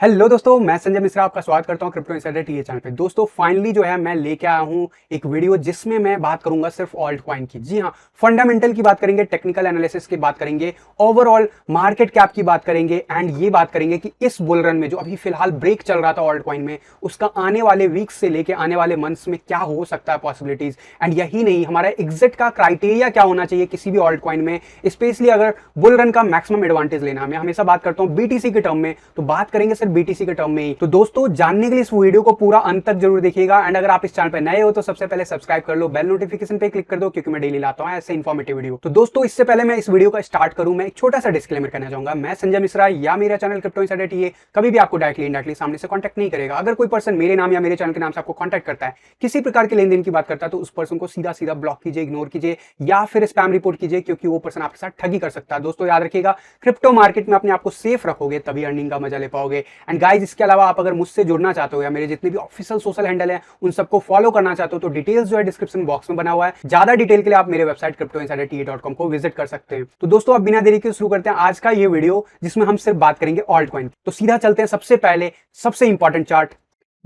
Hello दोस्तों, मैं संजय मिश्रा आपका स्वागत करता हूं क्रिप्टो इनसाइडर टीए चैनल पे। दोस्तों फाइनली जो है मैं लेके आया हूं एक वीडियो जिसमें मैं बात करूंगा सिर्फ ऑल्ट कॉइन की। जी हां, फंडामेंटल की बात करेंगे, टेक्निकल एनालिसिस की बात करेंगे, ओवरऑल मार्केट कैप की बात करेंगे एंड ये बात करेंगे कि इस बुल रन में जो अभी फिलहाल ब्रेक चल रहा था ऑल्ट कॉइन में, उसका आने वाले वीक्स से लेके आने वाले मंथ्स में क्या हो सकता है पॉसिबिलिटीज। एंड यही नहीं, हमारा एग्जिट का क्राइटेरिया क्या होना चाहिए किसी भी ऑल्ट कॉइन में, स्पेशली अगर बुल रन का मैक्सिमम एडवांटेज लेना है। मैं हमेशा बात करता हूं बीटीसी के टर्म में, तो बात करेंगे सिर्फ बीटीसी के टर्म में। तो दोस्तों जानने के लिए इस वीडियो को पूरा अंत तक जरूर देखिएगा। एंड अगर आप इस चैनल पे नए हो तो सबसे पहले सब्सक्राइब कर लो, बेल नोटिफिकेशन पे क्लिक कर दो, क्योंकि मैं डेली लाता हूं ऐसे इन्फॉर्मेटिव वीडियो। तो दोस्तों इससे पहले मैं इस वीडियो का स्टार्ट करूं, मैं एक छोटा सा डिस्क्लेमर करना चाहूंगा। मैं संजय मिश्रा या मेरा चैनल क्रिप्टो इनसाइडर टीए कभी भी आपको डायरेक्टली सामने से कॉन्टैक्ट नहीं करेगा। अगर कोई पर्सन मेरे नाम या मेरे चैनल के नाम से आपको कॉन्टैक्ट करता है, किसी प्रकार के लेन देन की बात करता है, तो उस पर्सन को सीधा सीधा ब्लॉक कीजिए, इग्नोर कीजिए या फिर स्पैम रिपोर्ट कीजिए, क्योंकि वो पर्सन आपके साथ ठगी कर सकता है। दोस्तों याद रखिएगा, क्रिप्टो मार्केट में अपने आप को सेफ रखोगे तभी अर्निंग का मजा ले पाओगे। एंड गाइज, इसके अलावा आप अगर मुझसे जुड़ना चाहते हो या मेरे जितने भी ऑफिशियल सोशल हैंडल है उन सबको फॉलो करना चाहते हो, तो डिटेल्स जो है डिस्क्रिप्शन बॉक्स में बना हुआ है। ज्यादा डिटेल के लिए आप मेरे वेबसाइट cryptoinsiderte.com को विजिट कर सकते हैं। तो दोस्तों अब बिना देरी के शुरू करते हैं आज का ये वीडियो, जिसमें हम सिर्फ बात करेंगे ऑल्ट कॉइन। तो सीधा चलते हैं सबसे पहले सबसे इंपॉर्टेंट चार्ट,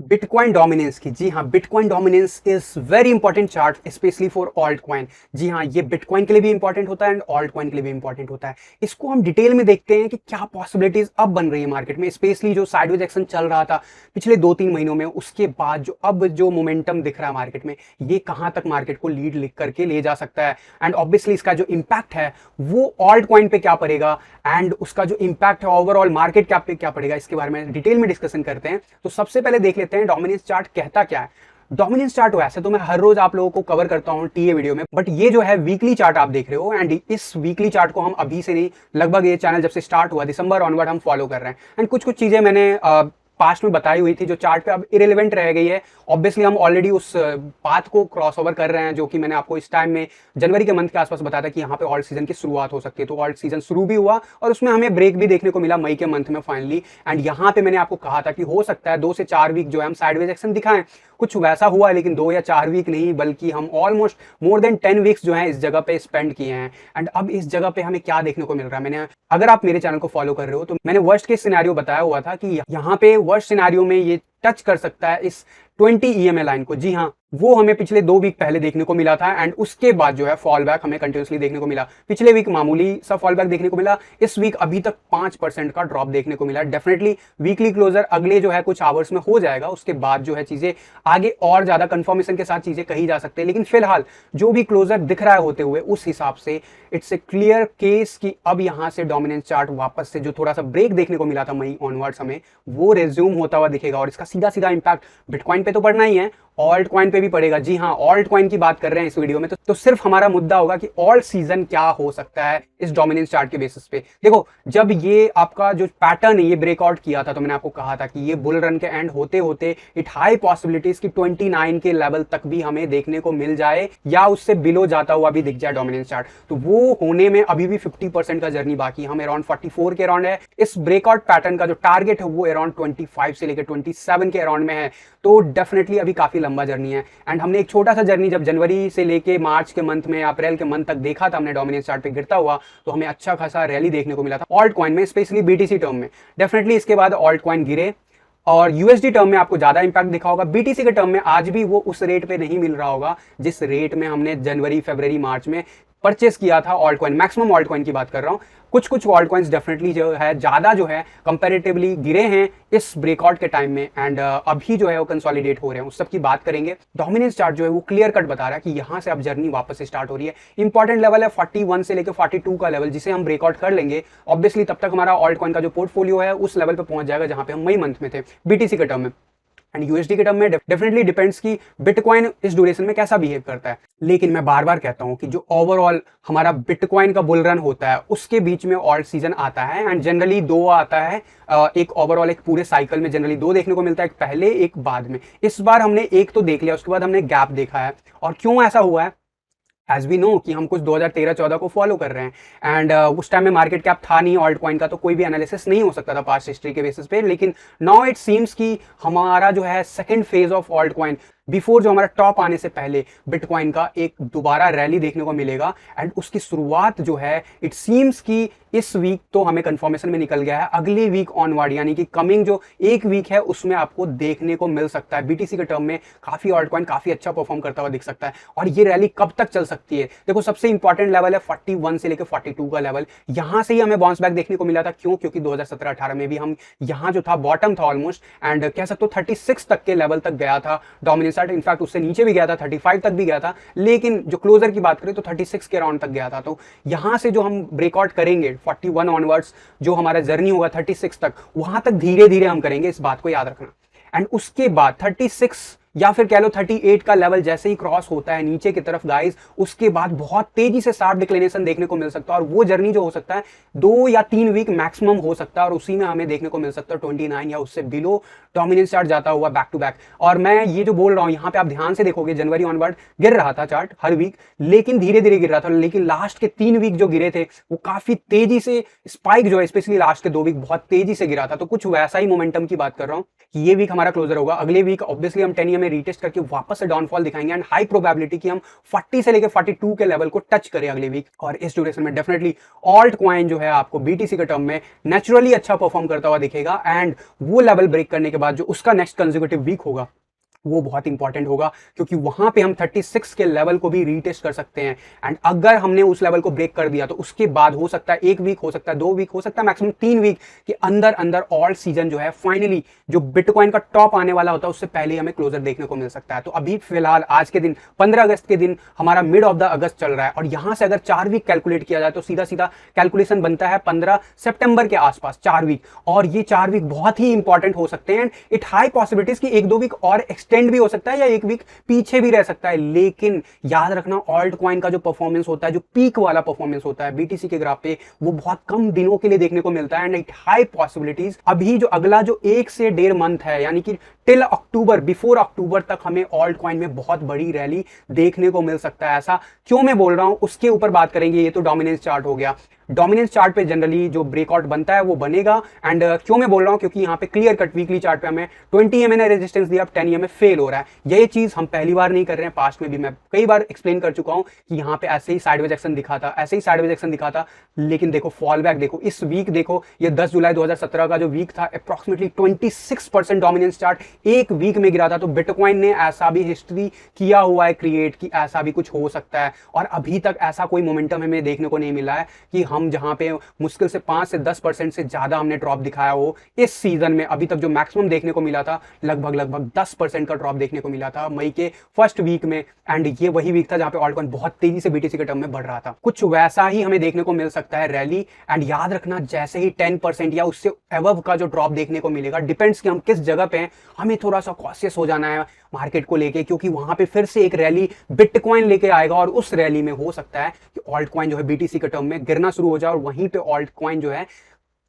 बिटकॉइन डोमिनेंस की। जी हाँ, bitcoin dominance is very important chart specially for altcoin. जी हाँ, ये बिटकॉइन के लिए भी इंपॉर्टेंट होता है एंड ऑल्ट कॉइन के लिए भी इंपॉर्टेंट होता है। इसको हम डिटेल में देखते हैं कि क्या पॉसिबिलिटीज अब बन रही है मार्केट में, स्पेशली जो साइडवेज एक्शन चल रहा था पिछले 2-3 महीनों में, उसके बाद जो अब जो मोमेंटम दिख रहा है मार्केट में, ये कहां तक मार्केट को लीड लिख करके ले जा सकता है। एंड ऑब्वियसली इसका जो इंपैक्ट है वो ऑल्ट कॉइन पे क्या पड़ेगा एंड उसका जो इंपैक्ट है ओवरऑल मार्केट कैप पे क्या पड़ेगा, इसके बारे में डिटेल में डिस्कशन करते हैं। तो सबसे पहले देख लेते हैं डोमिनेंस चार्ट कहता क्या है। डोमिनेंस चार्ट वैसे तो मैं हर रोज आप लोगों को कवर करता हूं टीए वीडियो में, बट ये जो है वीकली चार्ट आप देख रहे हो। एंड इस वीकली चार्ट को हम अभी से नहीं, लगभग ये चैनल जब से स्टार्ट हुआ दिसंबर ऑनवर्ड हम फॉलो कर रहे हैं। एंड कुछ कुछ चीजें मैंने पास्ट में बताई हुई थी जो चार्ट पे अब इरेलेवेंट रह गई है। ऑब्वियसली हम ऑलरेडी उस पाथ को क्रॉस ओवर कर रहे हैं, जो कि मैंने आपको इस टाइम में जनवरी के मंथ के आसपास बताया था कि यहाँ पे ऑल्ट सीजन की शुरुआत हो सकती है। तो ऑल्ट सीजन शुरू भी हुआ और उसमें हमें ब्रेक भी देखने को मिला मई के मंथ में फाइनली। एंड यहाँ पे मैंने आपको कहा था कि हो सकता है 2 से 4 वीक जो है हम साइडवेज एक्शन दिखाएं। कुछ वैसा हुआ है, लेकिन 2 या 4 वीक नहीं, बल्कि हम ऑलमोस्ट मोर देन 10 वीक्स जो है इस जगह पे स्पेंड किए हैं। एंड अब इस जगह पे हमें क्या देखने को मिल रहा है, मैंने, अगर आप मेरे चैनल को फॉलो कर रहे हो तो मैंने वर्स्ट केस सिनेरियो बताया हुआ था कि यहाँ पे वर्स्ट सिनेरियो में ये टच कर सकता है इस 20 EMA लाइन को। जी हाँ, वो हमें पिछले 2 वीक पहले देखने को मिला था एंड उसके बाद जो है फॉल बैक हमें कंटिन्यूसली देखने को मिला। पिछले वीक मामूली सा फॉल बैक देखने को मिला, इस वीक अभी तक 5% का ड्रॉप देखने को मिला। डेफिनेटली वीकली क्लोजर अगले जो है कुछ आवर्स में हो जाएगा, उसके बाद जो है चीजें आगे और ज्यादा कंफर्मेशन के साथ चीजें कही जा सकती है। लेकिन फिलहाल जो भी क्लोजर दिख रहा है होते हुए, उस हिसाब से इट्स ए क्लियर केस कि अब यहां से डोमिनेंस चार्ट वापस से जो थोड़ा सा ब्रेक देखने को मिला था मई ऑनवर्ड्स हमें, वो रेज्यूम होता हुआ दिखेगा। और इसका सीधा सीधा इंपैक्ट बिटकॉइन पे तो पड़ना ही है, ऑल्ट कॉइन पे भी पड़ेगा। जी हाँ, ऑल्ट कॉइन की बात कर रहे हैं इस वीडियो में, तो सिर्फ हमारा मुद्दा होगा कि ऑल्ट सीजन क्या हो सकता है इस डोमिनेंस चार्ट के बेसिस पे। देखो, जब ये आपका जो पैटर्न है ये ब्रेकआउट किया था, तो मैंने आपको कहा था कि ये बुल रन के एंड होते होते इट हाई पॉसिबिलिटीज की 29 के लेवल तक भी हमें देखने को मिल जाए या उससे बिलो जाता हुआ भी दिख जाए डोमिनेंस चार्ट। तो वो होने में अभी भी 50% का जर्नी बाकी, हम अराउंड 44 के अराउंड है। इस ब्रेकआउट पैटर्न का जो टारगेट है वो अराउंड 25 से लेकर 27 के अराउंड में है। तो डेफिनेटली अभी काफी लंबा जर्नी है। एंड हमने एक छोटा सा जर्नी जब जनवरी से लेके मार्च के मंथ में, अप्रैल के मंथ तक देखा था हमने डोमिनेंस चार्ट पे गिरता हुआ, तो हमें अच्छा खासा रैली देखने को मिला था ऑल्ट कॉइन में, स्पेशली बीटीसी टर्म में। डेफिनेटली इसके बाद ऑल्ट कॉइन गिरे और यूएसडी टर्म में आपको ज्यादा इंपैक्ट दिखा होगा। बीटीसी के टर्म में आज भी वो उस रेट पे नहीं मिल रहा होगा जिस रेट में हमने जनवरी, फरवरी, मार्च में परचेस किया था alt coin. Maximum alt coin की बात कर रहा हूं। कुछ कुछ ऑल्ट कॉइन्स डेफिनेटली जो है ज्यादा जो है कंपैरेटिवली गिरे हैं इस ब्रेकआउट के टाइम में एंड अभी जो है वो कंसोलिडेट हो रहे हैं, उस सब की बात करेंगे। डोमिनेंस चार्ट जो है वो क्लियर कट बता रहा है कि यहां से अब जर्नी वापस से स्टार्ट हो रही है। इंपॉर्टेंट लेवल है 41 से लेकर 42 का लेवल, जिसे हम ब्रेकआउट कर लेंगे ऑब्वियसली तब तक हमारा ऑल्ट कॉइन का जो पोर्टफोलियो है उस लेवल पे पहुंच जाएगा जहां पे हम मई मंथ में थे बीटीसी के टर्म में। एंड यूएसडी के टर्म में डेफिनेटली डिपेंड्स कि बिटकॉइन इस ड्यूरेशन में कैसा बिहेव करता है। लेकिन मैं बार बार कहता हूं कि जो ओवरऑल हमारा बिटकॉइन का बुल रन होता है उसके बीच में ऑल्ट सीजन आता है एंड जनरली 2 आता है। एक ओवरऑल एक पूरे साइकिल में जनरली 2 देखने को मिलता है, एक पहले एक बाद में। इस बार हमने एक तो देख लिया, उसके बाद हमने गैप देखा है। और क्यों ऐसा हुआ है, एज वी नो कि हम कुछ 2013-14 को फॉलो कर रहे हैं एंड उस टाइम में मार्केट कैप था नहीं ऑल्ट कॉइन का, तो कोई भी एनालिसिस नहीं हो सकता था पास्ट हिस्ट्री के बेसिस पे। लेकिन नाउ इट सीम्स कि हमारा जो है second phase of alt coin before जो हमारा टॉप आने से पहले बिटकॉइन का एक दोबारा रैली देखने को मिलेगा। एंड उसकी शुरुआत जो है इट सीम्स कि इस वीक तो हमें कंफर्मेशन में निकल गया है, अगले वीक ऑनवर्ड यानी कि कमिंग जो एक वीक है उसमें आपको देखने को मिल सकता है बीटीसी के टर्म में काफी ऑल्ट कॉइन काफी अच्छा परफॉर्म करता हुआ दिख सकता है। और ये रैली कब तक चल सकती है? देखो सबसे इंपॉर्टेंट लेवल है 41 से लेकर 42 का लेवल, यहां से ही हमें बाउंस बैक देखने को मिला था। क्यों? क्योंकि 2017-18 में भी हम यहां जो था बॉटम था ऑलमोस्ट, एंड कह सकते हो 36 तक के लेवल तक गया था डोमिनेंस चार्ट, इनफैक्ट उससे नीचे भी गया था, 35 तक भी गया था, लेकिन जो क्लोजर की बात करें तो 36 के राउंड तक गया था। तो यहां से जो हम ब्रेकआउट करेंगे 41 ऑनवर्ड्स, जो हमारा जर्नी होगा 36 तक, वहां तक धीरे धीरे हम करेंगे, इस बात को याद रखना। एंड उसके बाद 36 या फिर कह लो 38 का लेवल जैसे ही क्रॉस होता है नीचे की तरफ गाइस, उसके बाद बहुत तेजी से शार्प डिक्लेनेशन देखने को मिल सकता है। और वो जर्नी जो हो सकता है 2 या 3 वीक मैक्सिमम हो सकता है, और उसी में हमें देखने को मिल सकता है 29 या उससे बिलो डोमिनेंस चार्ट जाता हुआ बैक टू बैक। और मैं ये जो बोल रहा हूं यहां पे आप ध्यान से देखोगे, जनवरी ऑनवर्ड गिर रहा था चार्ट हर वीक, लेकिन धीरे धीरे गिर रहा था, लेकिन लास्ट के 3 वीक जो गिरे थे वो काफी तेजी से स्पाइक जो है, स्पेशली लास्ट के 2 वीक बहुत तेजी से गिरा था। तो कुछ वैसा ही मोमेंटम की बात कर रहा हूं कि ये वीक हमारा क्लोजर होगा, अगले वीक ऑब्वियसली हम 10 में रीटेस्ट करके वापस से डाउनफॉल दिखाएंगे, एंड हाई प्रोबेबिलिटी कि हम 40 से लेकर 42 के लेवल को टच करें अगले वीक। और इस ड्यूरेशन में डेफिनेटली ऑल्ट कॉइन जो है आपको बीटीसी के टर्म में नेचुरली अच्छा परफॉर्म करता हुआ दिखेगा, एंड वो लेवल ब्रेक करने के बाद जो उसका नेक्स्ट कंसेक्यूटिव वीक होगा वो बहुत इंपॉर्टेंट होगा, क्योंकि वहां पे हम 36 के लेवल को भी रीटेस्ट कर सकते हैं। एंड अगर हमने उस लेवल को ब्रेक कर दिया तो उसके बाद हो सकता है 1 वीक, हो सकता है 2 वीक, हो सकता है मैक्सिमम 3 वीक के अंदर अंदर ऑल्ट सीजन जो है फाइनली जो बिटकॉइन का टॉप आने वाला होता है उससे पहले ही हमें क्लोजर देखने को मिल सकता है। तो अभी फिलहाल आज के दिन 15 अगस्त के दिन हमारा मिड ऑफ द अगस्त चल रहा है, और यहां से अगर 4 वीक कैलकुलेट किया जाए तो सीधा सीधा कैलकुलेशन बनता है 15 सितंबर के आसपास 4 वीक। और ये 4 वीक बहुत ही इंपॉर्टेंट हो सकते हैं, एंड इट हाई पॉसिबिलिटीज कि 1-2 वीक और एक्सटेंड भी हो सकता है या 1 वीक पीछे भी रह सकता है। लेकिन याद रखना ऑल्ट कॉइन का जो परफॉर्मेंस होता है, जो पीक वाला परफॉर्मेंस होता है बीटीसी के ग्राफ पे, वो बहुत कम दिनों के लिए देखने को मिलता है, एंड इट हाई पॉसिबिलिटीज अभी जो अगला जो 1 से 1.5 मंथ है यानी कि टिल अक्टूबर, बिफोर अक्टूबर तक हमें ऑल्ट कॉइन में बहुत बड़ी रैली देखने को मिल सकता है। ऐसा क्यों मैं बोल रहा हूं उसके ऊपर बात करेंगे। ये तो डोमिनेंस चार्ट हो गया, डोमिनेंस चार्ट पे जनरली जो ब्रेकआउट बनता है वो बनेगा। एंड क्यों मैं बोल रहा हूं, क्योंकि यहाँ पे क्लियर कट वीकली चार्ट पे हमें 20 EMA ने रेजिस्टेंस दिया, अब 10 EMA फेल हो रहा है। यही चीज हम पहली बार नहीं कर रहे हैं, पास्ट में भी मैं कई बार एक्सप्लेन कर चुका हूं कि यहाँ पे ऐसे ही साइडवेज एक्शन दिखा था, ऐसे ही साइडवेज एक्शन दिखा था, लेकिन देखो फॉल बैक देखो, इस वीक देखो, ये 10 जुलाई 2017 का जो वीक था, अप्रॉक्सीमेटली 26% डोमिनेंस चार्ट एक वीक में गिरा था। तो बिटकॉइन ने ऐसा भी हिस्ट्री किया हुआ है क्रिएट कि ऐसा भी कुछ हो सकता है, और अभी तक ऐसा कोई मोमेंटम हमें देखने को नहीं मिला है कि हम जहां पे मुश्किल से 5 से 10% से ज्यादा हमने ड्रॉप दिखाया हो इस सीजन में। अभी तक जो मैक्सिमम देखने को मिला था लगभग 10% का ड्रॉप देखने को मिला था मई के फर्स्ट वीक में, एंड ये वही वीक था जहां पे ऑल्टकॉइन बहुत तेजी से बीटीसी के टर्म में बढ़ रहा था। कुछ वैसा ही हमें देखने को मिल सकता है रैली। एंड याद रखना जैसे ही 10% या उससे अबव का जो ड्रॉप देखने को मिलेगा, डिपेंड्स कि हम किस जगह पे हैं, हमें थोड़ा सा कॉशियस हो जाना है मार्केट को लेके, क्योंकि वहां पे फिर से एक रैली बिटकॉइन लेके आएगा, और उस रैली में हो सकता है कि ऑल्ट कॉइन जो है बीटीसी के टर्म में गिरना शुरू हो जाए, और वहीं पे ऑल्ट कॉइन जो है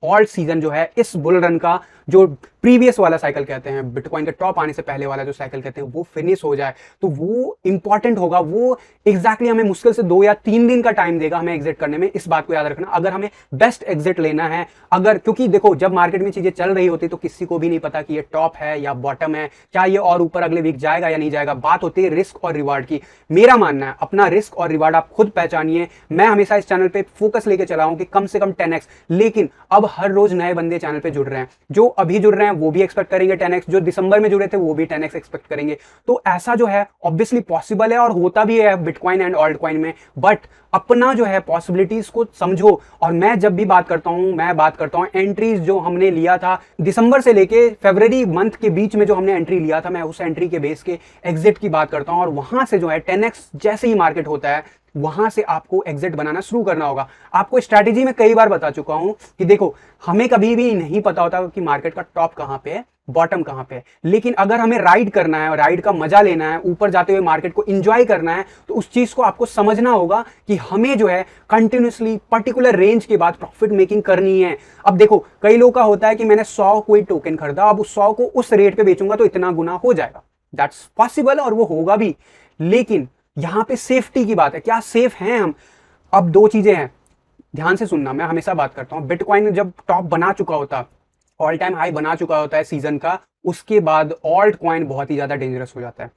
ऑल्ट सीजन जो है इस बुल रन का जो प्रीवियस वाला साइकिल कहते हैं, बिटकॉइन के टॉप आने से पहले वाला जो साइकिल कहते हैं, वो फिनिश हो जाए। तो वो इंपॉर्टेंट होगा, वो एग्जैक्टली हमें मुश्किल से 2 या 3 दिन का टाइम देगा हमें एग्जिट करने में। इस बात को याद रखना, अगर हमें बेस्ट एग्जिट लेना है, अगर क्योंकि देखो जब मार्केट में चीजें चल रही होती तो किसी को भी नहीं पता कि ये टॉप है या बॉटम है, क्या ये और ऊपर अगले वीक जाएगा या नहीं जाएगा। बात होती है रिस्क और रिवार्ड की। मेरा मानना है अपना रिस्क और रिवार्ड आप खुद पहचानिए। मैं हमेशा इस चैनल पे फोकस लेके चला हूं कि कम से कम 10x, लेकिन अब हर रोज नए बंदे चैनल पे जुड़ रहे हैं, जो अभी जुड़ रहे हैं वो भी एक्सपेक्ट करेंगे 10x, जो दिसंबर में जुड़े थे वो भी 10x एक्सपेक्ट करेंगे। तो ऐसा जो है ऑब्वियसली पॉसिबल है और होता भी है बिटकॉइन एंड ऑल्ट कॉइन में, बट अपना जो है पॉसिबिलिटीज को समझो। और मैं जब भी बात करता हूं, मैं बात करता हूं एंट्रीज जो हमने लिया था दिसंबर से लेके फरवरी मंथ के बीच में, जो हमने एंट्री लिया था, मैं उस एंट्री के बेस के एग्जिट की बात करता हूं। और वहां से जो है 10x जैसे ही मार्केट होता है वहां से आपको एग्जिट बनाना शुरू करना होगा। आपको स्ट्रैटेजी में कई बार बता चुका हूं कि देखो हमें कभी भी नहीं पता होता कि मार्केट का टॉप कहां पे है, बॉटम कहां पे है, लेकिन अगर हमें राइड करना है और राइड का मजा लेना है, ऊपर जाते हुए मार्केट को एंजॉय करना है, तो उस चीज को आपको समझना होगा कि हमें जो है कंटिन्यूसली पर्टिकुलर रेंज के बाद प्रॉफिट मेकिंग करनी है। अब देखो कई लोगों का होता है कि मैंने 100 कोई टोकन खरीदा, अब उस 100 को उस रेट पे बेचूंगा तो इतना गुना हो जाएगा। दैट्स पॉसिबल और वो होगा भी, लेकिन यहां पे सेफ्टी की बात है, क्या सेफ हैं हम। अब 2 चीजें हैं, ध्यान से सुनना, मैं हमेशा बात करता हूं बिटकॉइन जब टॉप बना चुका होता, ऑल टाइम हाई बना चुका होता है सीजन का, उसके बाद ऑल्ट कॉइन बहुत ही ज्यादा डेंजरस हो जाता है।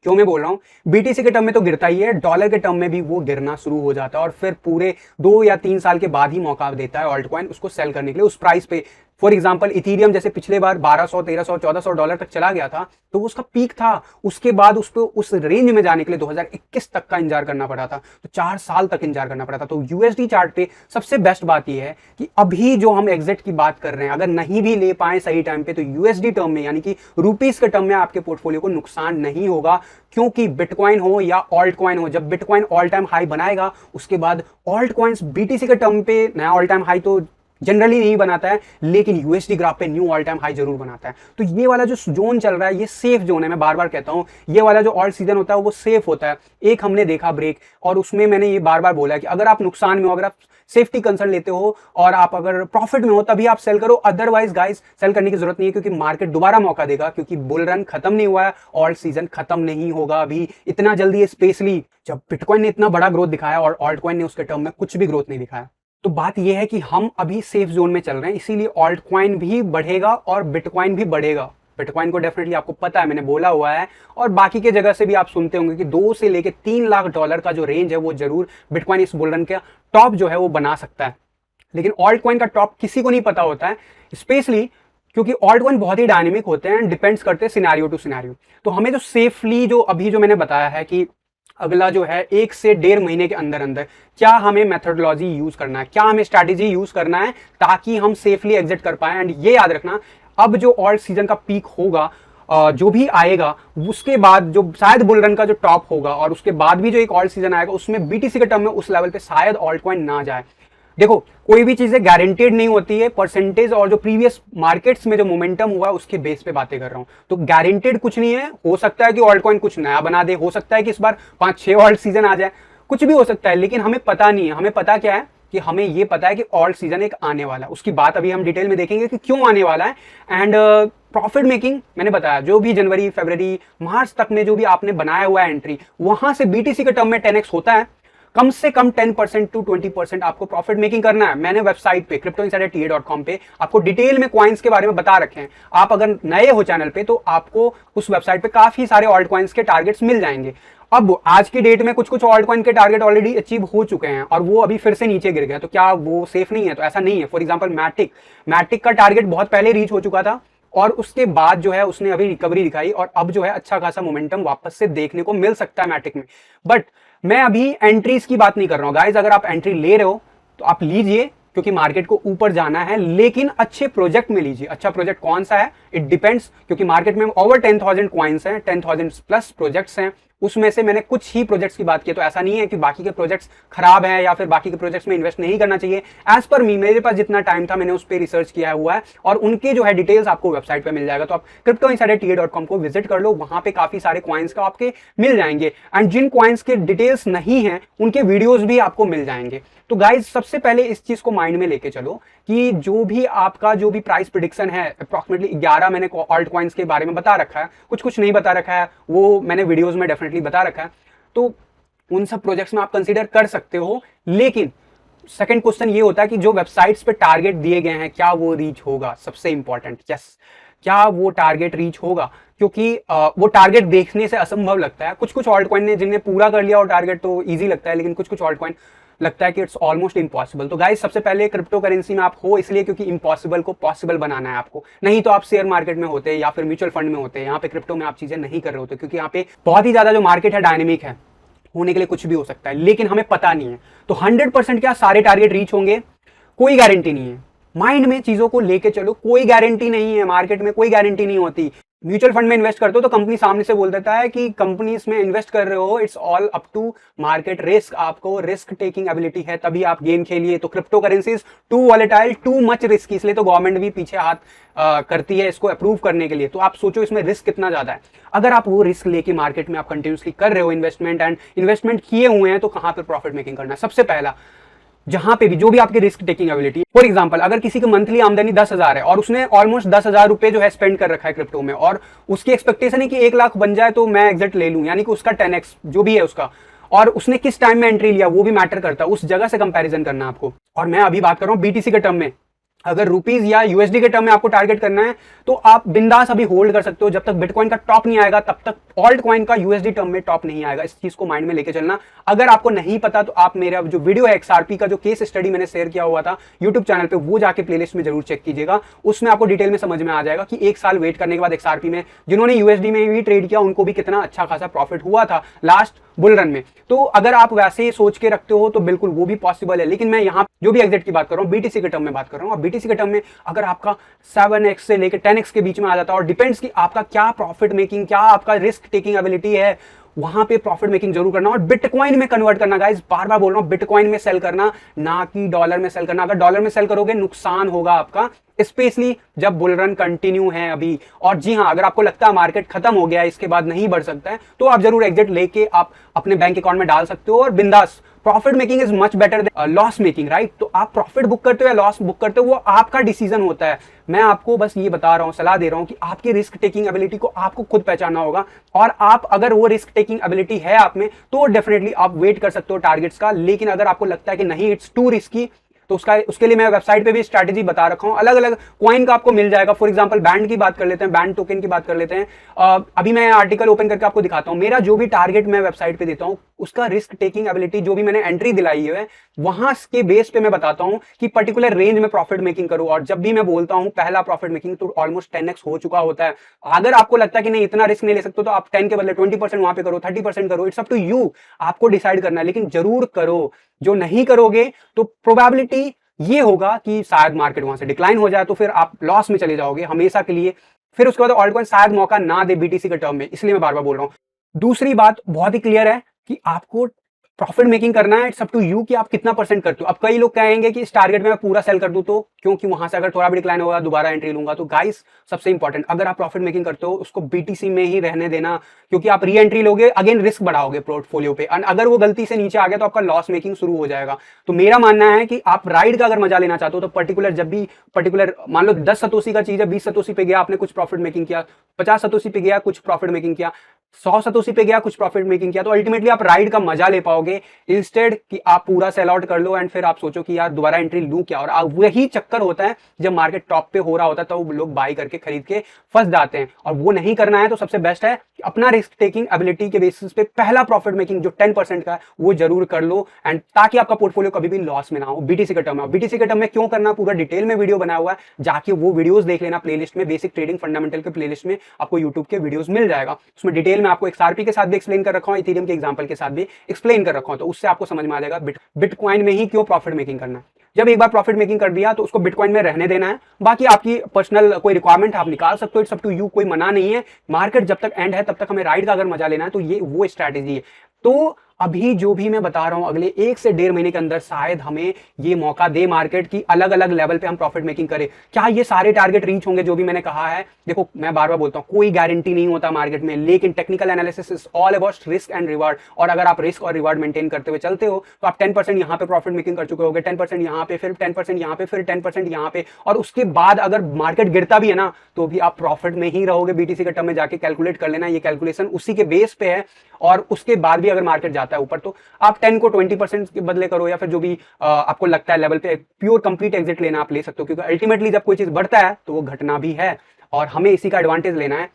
क्यों मैं बोल रहा हूँ, बीटीसी के टर्म में तो गिरता ही है, डॉलर के टर्म में भी वो गिरना शुरू हो जाता है और फिर पूरे 2 या 3 साल के बाद ही मौका देता है ऑल्ट कॉइन उसको सेल करने के लिए उस प्राइस पे। फॉर एग्जांपल इथीरियम जैसे पिछले बार 1200 1300 1400 डॉलर तक चला गया था, तो वो उसका पीक था, उसके बाद उसको उस रेंज में जाने के लिए 2021 तक का इंतजार करना पड़ा था, तो 4 साल तक इंतजार करना पड़ा था। तो यूएसडी चार्ट पे सबसे बेस्ट बात यह है कि अभी जो हम एग्जिट की बात कर रहे हैं, अगर नहीं भी ले पाए सही टाइम पे, तो यूएसडी टर्म में यानी कि रुपीस के टर्म में आपके पोर्टफोलियो को नुकसान नहीं होगा, क्योंकि बिटकॉइन हो या ऑल्ट कॉइन हो, जब बिटकॉइन ऑल टाइम हाई बनाएगा उसके बाद ऑल्ट कॉइन्स बीटीसी के टर्म पे नया ऑल टाइम हाई तो जनरली नहीं बनाता है, लेकिन यूएसडी ग्राफ पे न्यू ऑल टाइम हाई जरूर बनाता है। तो ये वाला जो जोन चल रहा है ये सेफ जोन है, मैं बार बार कहता हूं, ये वाला जो ऑल्ट सीजन होता है वो सेफ होता है। एक हमने देखा ब्रेक, और उसमें मैंने ये बार बार बोला कि अगर आप नुकसान में हो, अगर आप सेफ्टी कंसर्न लेते हो और आप अगर प्रॉफिट में हो तभी आप सेल करो, अदरवाइज गाइस सेल करने की जरूरत नहीं है, क्योंकि मार्केट दोबारा मौका देगा, क्योंकि बुल रन खत्म नहीं हुआ है, ऑल्ट सीजन खत्म नहीं होगा अभी इतना जल्दी, स्पेशली जब बिटकॉइन ने इतना बड़ा ग्रोथ दिखाया और ऑल्ट कॉइन ने उसके टर्म में कुछ भी ग्रोथ नहीं दिखाया। तो बात यह है कि हम अभी सेफ जोन में चल रहे हैं, इसीलिए ऑल्ट कॉइन भी बढ़ेगा और बिटकॉइन भी बढ़ेगा। बिटकॉइन को डेफिनेटली आपको पता है, मैंने बोला हुआ है, और बाकी के जगह से भी आप सुनते होंगे कि 2 से लेके 3 लाख डॉलर का जो रेंज है वो जरूर बिटकॉइन इस बुल रन का टॉप जो है वो बना सकता है। लेकिन ऑल्ट कॉइन का टॉप किसी को नहीं पता होता है, स्पेशली क्योंकि ऑल्ट कॉइन बहुत ही डायनेमिक होते हैं, डिपेंड्स करते हैं सिनेरियो टू सिनेरियो। तो हमें जो सेफली जो अभी जो मैंने बताया है कि अगला जो है 1 से 1.5 महीने के अंदर अंदर क्या हमें मेथोडोलॉजी यूज करना है, क्या हमें स्ट्रैटेजी यूज करना है ताकि हम सेफली एग्जिट कर पाए। एंड ये याद रखना, अब जो ऑल्ट सीजन का पीक होगा, जो भी आएगा, उसके बाद जो शायद बुल रन का जो टॉप होगा और उसके बाद भी जो एक ऑल्ट सीजन आएगा उसमें बीटीसी के टर्म में उस लेवल पे शायद ऑल्ट कॉइन ना जाए। देखो कोई भी चीजें गारंटेड नहीं होती है, परसेंटेज और जो प्रीवियस मार्केट्स में जो मोमेंटम हुआ है उसके बेस पे बातें कर रहा हूं, तो गारंटेड कुछ नहीं है। हो सकता है कि ऑल्ट कॉइन कुछ नया बना दे, हो सकता है कि इस बार 5-6 ऑल्ट सीजन आ जाए, कुछ भी हो सकता है, लेकिन हमें पता नहीं है। हमें पता क्या है कि हमें ये पता है कि ऑल्ट सीजन एक आने वाला है, उसकी बात अभी हम डिटेल में देखेंगे कि क्यों आने वाला है। एंड प्रॉफिट मेकिंग मैंने बताया, जो भी जनवरी फरवरी मार्च तक में जो भी आपने बनाया हुआ है एंट्री, वहां से बीटीसी के टर्म में 10x होता है, कम से कम 10% to 20% आपको प्रॉफिट मेकिंग करना है। मैंने वेबसाइट पे cryptoinsiderta.com पे आपको डिटेल में कॉइन्स के बारे में बता रखे हैं। आप अगर नए हो चैनल पे तो आपको उस वेबसाइट पे काफी सारे ऑल्ट कॉइन्स के टारगेट्स मिल जाएंगे। अब आज की डेट में कुछ कुछ ऑल्ट कॉइन के टारगेट ऑलरेडी अचीव हो चुके हैं और वो अभी फिर से नीचे गिर गया, तो क्या वो सेफ नहीं है? तो ऐसा नहीं है। फॉर एग्जांपल मैटिक का टारगेट बहुत पहले रीच हो चुका था और उसके बाद जो है उसने अभी रिकवरी दिखाई और अब जो है अच्छा खासा मोमेंटम वापस से देखने को मिल सकता है मैटिक में। बट मैं अभी एंट्रीज की बात नहीं कर रहा हूं गाइज। अगर आप एंट्री ले रहे हो तो आप लीजिए, क्योंकि मार्केट को ऊपर जाना है, लेकिन अच्छे प्रोजेक्ट में लीजिए। अच्छा प्रोजेक्ट कौन सा है इट डिपेंड्स, क्योंकि मार्केट में ओवर 10,000 कॉइन्स हैं, 10,000 प्लस प्रोजेक्ट्स हैं, उसमें से मैंने कुछ ही प्रोजेक्ट्स की बात की। तो ऐसा नहीं है कि बाकी के प्रोजेक्ट्स खराब हैं या फिर बाकी के प्रोजेक्ट्स में इन्वेस्ट नहीं करना चाहिए। एज पर मी, मेरे पास जितना टाइम था मैंने उस पर रिसर्च किया हुआ है और उनके जो है डिटेल्स आपको वेबसाइट पे मिल जाएगा। तो आप cryptoinsiderta.com को विजिट कर लो, वहां पे काफी सारे कॉइन्स का आपके मिल जाएंगे एंड जिन कॉइन्स के डिटेल्स नहीं है उनके वीडियोज भी आपको मिल जाएंगे। तो गाइज सबसे पहले इस चीज को माइंड में लेके चलो कि जो भी आपका जो भी प्राइस प्रिडिक्शन है, अप्रॉक्सिमेटली 11 मैंने ऑल्ट कॉइन्स के बारे में बता रखा है, कुछ कुछ नहीं बता रखा है, वो मैंने वीडियोस में डेफिनेटली बता रखा है। तो उन सब प्रोजेक्ट्स में आप कंसीडर कर सकते हो, लेकिन सेकंड क्वेश्चन ये होता है कि जो वेबसाइट्स पे टारगेट दिए गए हैं क्या वो रीच होगा। सबसे इंपॉर्टेंट, यस, क्या वो टारगेट रीच होगा? क्योंकि वो टारगेट देखने से असंभव लगता है। कुछ कुछ ऑल्ट कॉइन ने जिन्हें पूरा कर लिया वो टारगेट तो ईजी लगता है, लेकिन कुछ कुछ ऑल्ट कॉइन लगता है कि इट्स ऑलमोस्ट इम्पॉसिबल। तो गाइस सबसे पहले क्रिप्टो करेंसी में आप हो इसलिए क्योंकि इम्पॉसिबल को पॉसिबल बनाना है आपको, नहीं तो आप शेयर मार्केट में होते या फिर म्यूचुअल फंड में होते। यहाँ पे क्रिप्टो में आप चीजें नहीं कर रहे होते, क्योंकि यहाँ पे बहुत ही ज्यादा जो मार्केट है डायनेमिक है, होने के लिए कुछ भी हो सकता है, लेकिन हमें पता नहीं है। तो 100% क्या सारे टारगेट रीच होंगे? कोई गारंटी नहीं है। माइंड में चीजों को लेके चलो, कोई गारंटी नहीं है, मार्केट में कोई गारंटी नहीं होती। म्यूचुअल फंड में इन्वेस्ट करते हो तो कंपनी सामने से बोल देता है कि कंपनीज में इन्वेस्ट कर रहे हो, it's all up to market risk, आपको रिस्क टेकिंग एबिलिटी है तभी आप गेम खेलिए। तो crypto currencies too volatile, too much risk, इसलिए तो गवर्नमेंट भी पीछे हाथ करती है इसको अप्रूव करने के लिए। तो आप सोचो इसमें रिस्क कितना ज्यादा है। अगर आप वो रिस्क लेके मार्केट में आप कंटिन्यूसली कर रहे हो इन्वेस्टमेंट एंड इन्वेस्टमेंट किए हुए हैं, तो कहां पर प्रॉफिट मेकिंग करना है? सबसे पहला, जहां पे भी जो भी आपकी risk taking ability. For example अगर किसी की मंथली आमदनी 10,000 है और उसने ऑलमोस्ट 10,000 रुपए जो है स्पेंड कर रखा है क्रिप्टो में और उसकी एक्सपेक्टेशन है कि 1 लाख बन जाए तो मैं एग्जिट ले लूं, यानी कि उसका 10x जो भी है उसका, और उसने किस टाइम में एंट्री लिया वो भी मैटर करता है, उस जगह से कंपैरिजन करना आपको। और मैं अभी बात कर रहा हूं बीटीसी के टर्म में। अगर रुपीज या यूएसडी के टर्म में आपको टारगेट करना है तो आप बिंदास अभी होल्ड कर सकते हो, जब तक बिटकॉइन का टॉप नहीं आएगा तब तक ऑल्ट कॉइन का यूएसडी टर्म में टॉप नहीं आएगा। इस चीज को माइंड में लेके चलना। अगर आपको नहीं पता तो आप मेरा जो वीडियो है एक्सआरपी का जो केस स्टडी मैंने शेयर किया हुआ था यूट्यूब चैनल पे, वो जाके प्लेलिस्ट में जरूर चेक कीजिएगा। उसमें आपको डिटेल में समझ में आ जाएगा कि एक साल वेट करने के बाद एक्सआरपी में जिन्होंने यूएसडी में भी ट्रेड किया उनको भी कितना अच्छा खासा प्रॉफिट हुआ था लास्ट बुल रन में। तो अगर आप वैसे ही सोच के रखते हो तो बिल्कुल वो भी पॉसिबल है। लेकिन मैं यहाँ जो भी एग्जिट की बात कर रहा हूँ बीटीसी के टर्म में बात कर रहा हूँ। और बीटीसी के टर्म में अगर आपका 7x से लेकर 10x के बीच में आ जाता है, और डिपेंड्स कि आपका क्या प्रॉफिट मेकिंग, क्या आपका रिस्क टेकिंग एबिलिटी है, वहां पे प्रॉफिट मेकिंग जरूर करना और बिटकॉइन में कन्वर्ट करना। गाइस बार बार बोल रहा हूं, बिटकॉइन में सेल करना, ना कि डॉलर में सेल करना। अगर डॉलर में सेल करोगे नुकसान होगा आपका, स्पेशली जब बुल रन कंटिन्यू है अभी। और जी हां, अगर आपको लगता है मार्केट खत्म हो गया है, इसके बाद नहीं बढ़ सकता है, तो आप जरूर एग्जिट लेके आप अपने बैंक अकाउंट में डाल सकते हो और बिंदास। Profit making is much better than loss making, right? तो आप प्रॉफिट बुक करते हो या लॉस बुक करते हो, वो आपका डिसीजन होता है। मैं आपको बस ये बता रहा हूं, सलाह दे रहा हूं कि आपकी रिस्क टेकिंग एबिलिटी को आपको खुद पहचानना होगा। और आप अगर वो रिस्क टेकिंग एबिलिटी है आप में तो डेफिनेटली आप वेट कर सकते हो टारगेट्स का। लेकिन अगर आपको लगता है कि नहीं, इट्स टू रिस्की, तो उसके लिए मैं वेबसाइट पे भी स्ट्रैटेजी बता रखा हूं। अलग अलग कॉइन का आपको मिल जाएगा। फॉर एग्जांपल बैंड की बात कर लेते हैं, बैंड टोकन की बात कर लेते हैं। अभी मैं आर्टिकल ओपन करके आपको दिखाता हूं। मेरा जो भी टारगेट मैं वेबसाइट पे देता हूं उसका रिस्क टेकिंग एबिलिटी, जो भी मैंने एंट्री दिलाई है, वहां के बेस पे मैं बताता हूं कि पर्टिकुलर रेंज में प्रॉफिट मेकिंग करूं। और जब भी मैं बोलता हूं पहला प्रॉफिट मेकिंग, तो ऑलमोस्ट 10x हो चुका होता है। अगर आपको लगता है कि नहीं इतना रिस्क नहीं ले सकते, तो आप 10 के बदले 20% वहां पे करो, 30% करो, इट्स अप टू यू, आपको डिसाइड करना है। लेकिन जरूर करो। जो नहीं करोगे तो प्रोबेबिलिटी ये होगा कि शायद मार्केट वहां से डिक्लाइन हो जाए, तो फिर आप लॉस में चले जाओगे हमेशा के लिए। फिर उसके बाद ऑल्ट कॉइन शायद मौका ना दे बीटीसी के टर्म में, इसलिए मैं बार बार बोल रहा हूं। दूसरी बात बहुत ही क्लियर है कि आपको प्रॉफिट मेकिंग करना है। इट्स अप टू यू कि आप कितना परसेंट करते हो। अब कई लोग कहेंगे कि इस टारगेट में मैं पूरा सेल कर दूं, तो क्योंकि वहां से अगर थोड़ा भी डिक्लाइन होगा दोबारा एंट्री लूंगा। तो गाइस सबसे इंपॉर्टेंट, अगर आप प्रॉफिट मेकिंग करते हो उसको बीटीसी में ही रहने देना, क्योंकि आप री एंट्री लोगे अगेन रिस्क बढ़ाओगे पोर्टफोलियो पे। और अगर वो गलती से नीचे आ गया तो आपका लॉस मेकिंग शुरू हो जाएगा। तो मेरा मानना है कि आप राइड का अगर मजा लेना चाहते हो तो पर्टिकुलर, जब भी पर्टिकुलर मान लो 10 सतोशी का चीज है, 20 सतोशी पे गया आपने कुछ प्रॉफिट मेकिंग किया, 50 सतोशी पे गया कुछ प्रॉफिट मेकिंग किया, 100 सतोशी पे गया कुछ प्रॉफिट मेकिंग किया, तो अल्टीमेटली आप राइड का मजा ले पाओगे, इंस्टेड कि आप पूरा सेल आउट कर लो एंड फिर आप सोचो कि यार दोबारा एंट्री लूं क्या। और वही चक्कर होता है जब मार्केट टॉप पे हो रहा होता है, तो लोग बाई करके खरीद के फंस जाते हैं। और वो नहीं करना है तो सबसे बेस्ट है कि अपना रिस्क टेकिंग एबिलिटी के बेसिस पे पहला प्रॉफिट मेकिंग जो 10% का है वो जरूर कर लो, एंड ताकि आपका पोर्टफोलियो कभी भी लॉस में ना हो। बीटीसी के टर्म में, बीटीसी के टर्म में क्यों करना, पूरा डिटेल में वीडियो बनाया हुआ है, जाके वो वीडियोस देख लेना प्लेलिस्ट में। बेसिक ट्रेडिंग फंडामेंटल के प्लेलिस्ट में आपको यूट्यूब के वीडियोस मिल जाएगा। उसमें डिटेल में आपको एक्सआरपी के साथ भी एक्सप्लेन कर रखा हूं, इथेरियम के एग्जांपल के साथ भी एक्सप्लेन कर रखा हूं। तो उससे आपको समझ में आ जाएगा बिटकॉइन में ही क्यों प्रॉफिट मेकिंग करना है। जब एक बार प्रॉफिट मेकिंग कर दिया तो उसको बिटकॉइन में रहने देना है। बाकी आपकी पर्सनल कोई रिक्वायरमेंट आप निकाल सकते हो, इट्स अप टू यू, कोई मना नहीं है। मार्केट जब तक एंड है तब तक हमें राइड का अगर मजा लेना है तो ये वो स्ट्रैटेजी है। तो अभी जो भी मैं बता रहा हूं, अगले 1 से 1.5 महीने के अंदर शायद हमें ये मौका दे मार्केट की अलग अलग लेवल पे हम प्रॉफिट मेकिंग करें। क्या ये सारे टारगेट रीच होंगे जो भी मैंने कहा है? देखो मैं बार बार बोलता हूं कोई गारंटी नहीं होता मार्केट में, लेकिन technical analysis is all about risk and reward. और अगर आप रिस्क और रिवार्ड मेंटेन करते हुए चलते हो तो आप 10% यहां पे प्रॉफिट मेकिंग कर चुके होगे, 10% यहां पे, फिर 10% यहां पे, फिर 10% यहां पे, और उसके बाद अगर मार्केट गिरता भी है ना तो भी आप प्रॉफिट में ही रहोगे। बीटीसी के टर्म में जाके कैलकुलेट कर लेना, ये कैलकुलेशन उसी के बेस पे है। और उसके बाद भी अगर मार्केट जाता है ऊपर तो आप 10 को 20% के बदले करो, या फिर जो भी आपको लगता है लेवल पे प्योर कंप्लीट एग्जिट लेना आप ले सकते हो। क्योंकि अल्टीमेटली जब कोई चीज बढ़ता है तो वो घटना भी है और हमें इसी का एडवांटेज लेना है।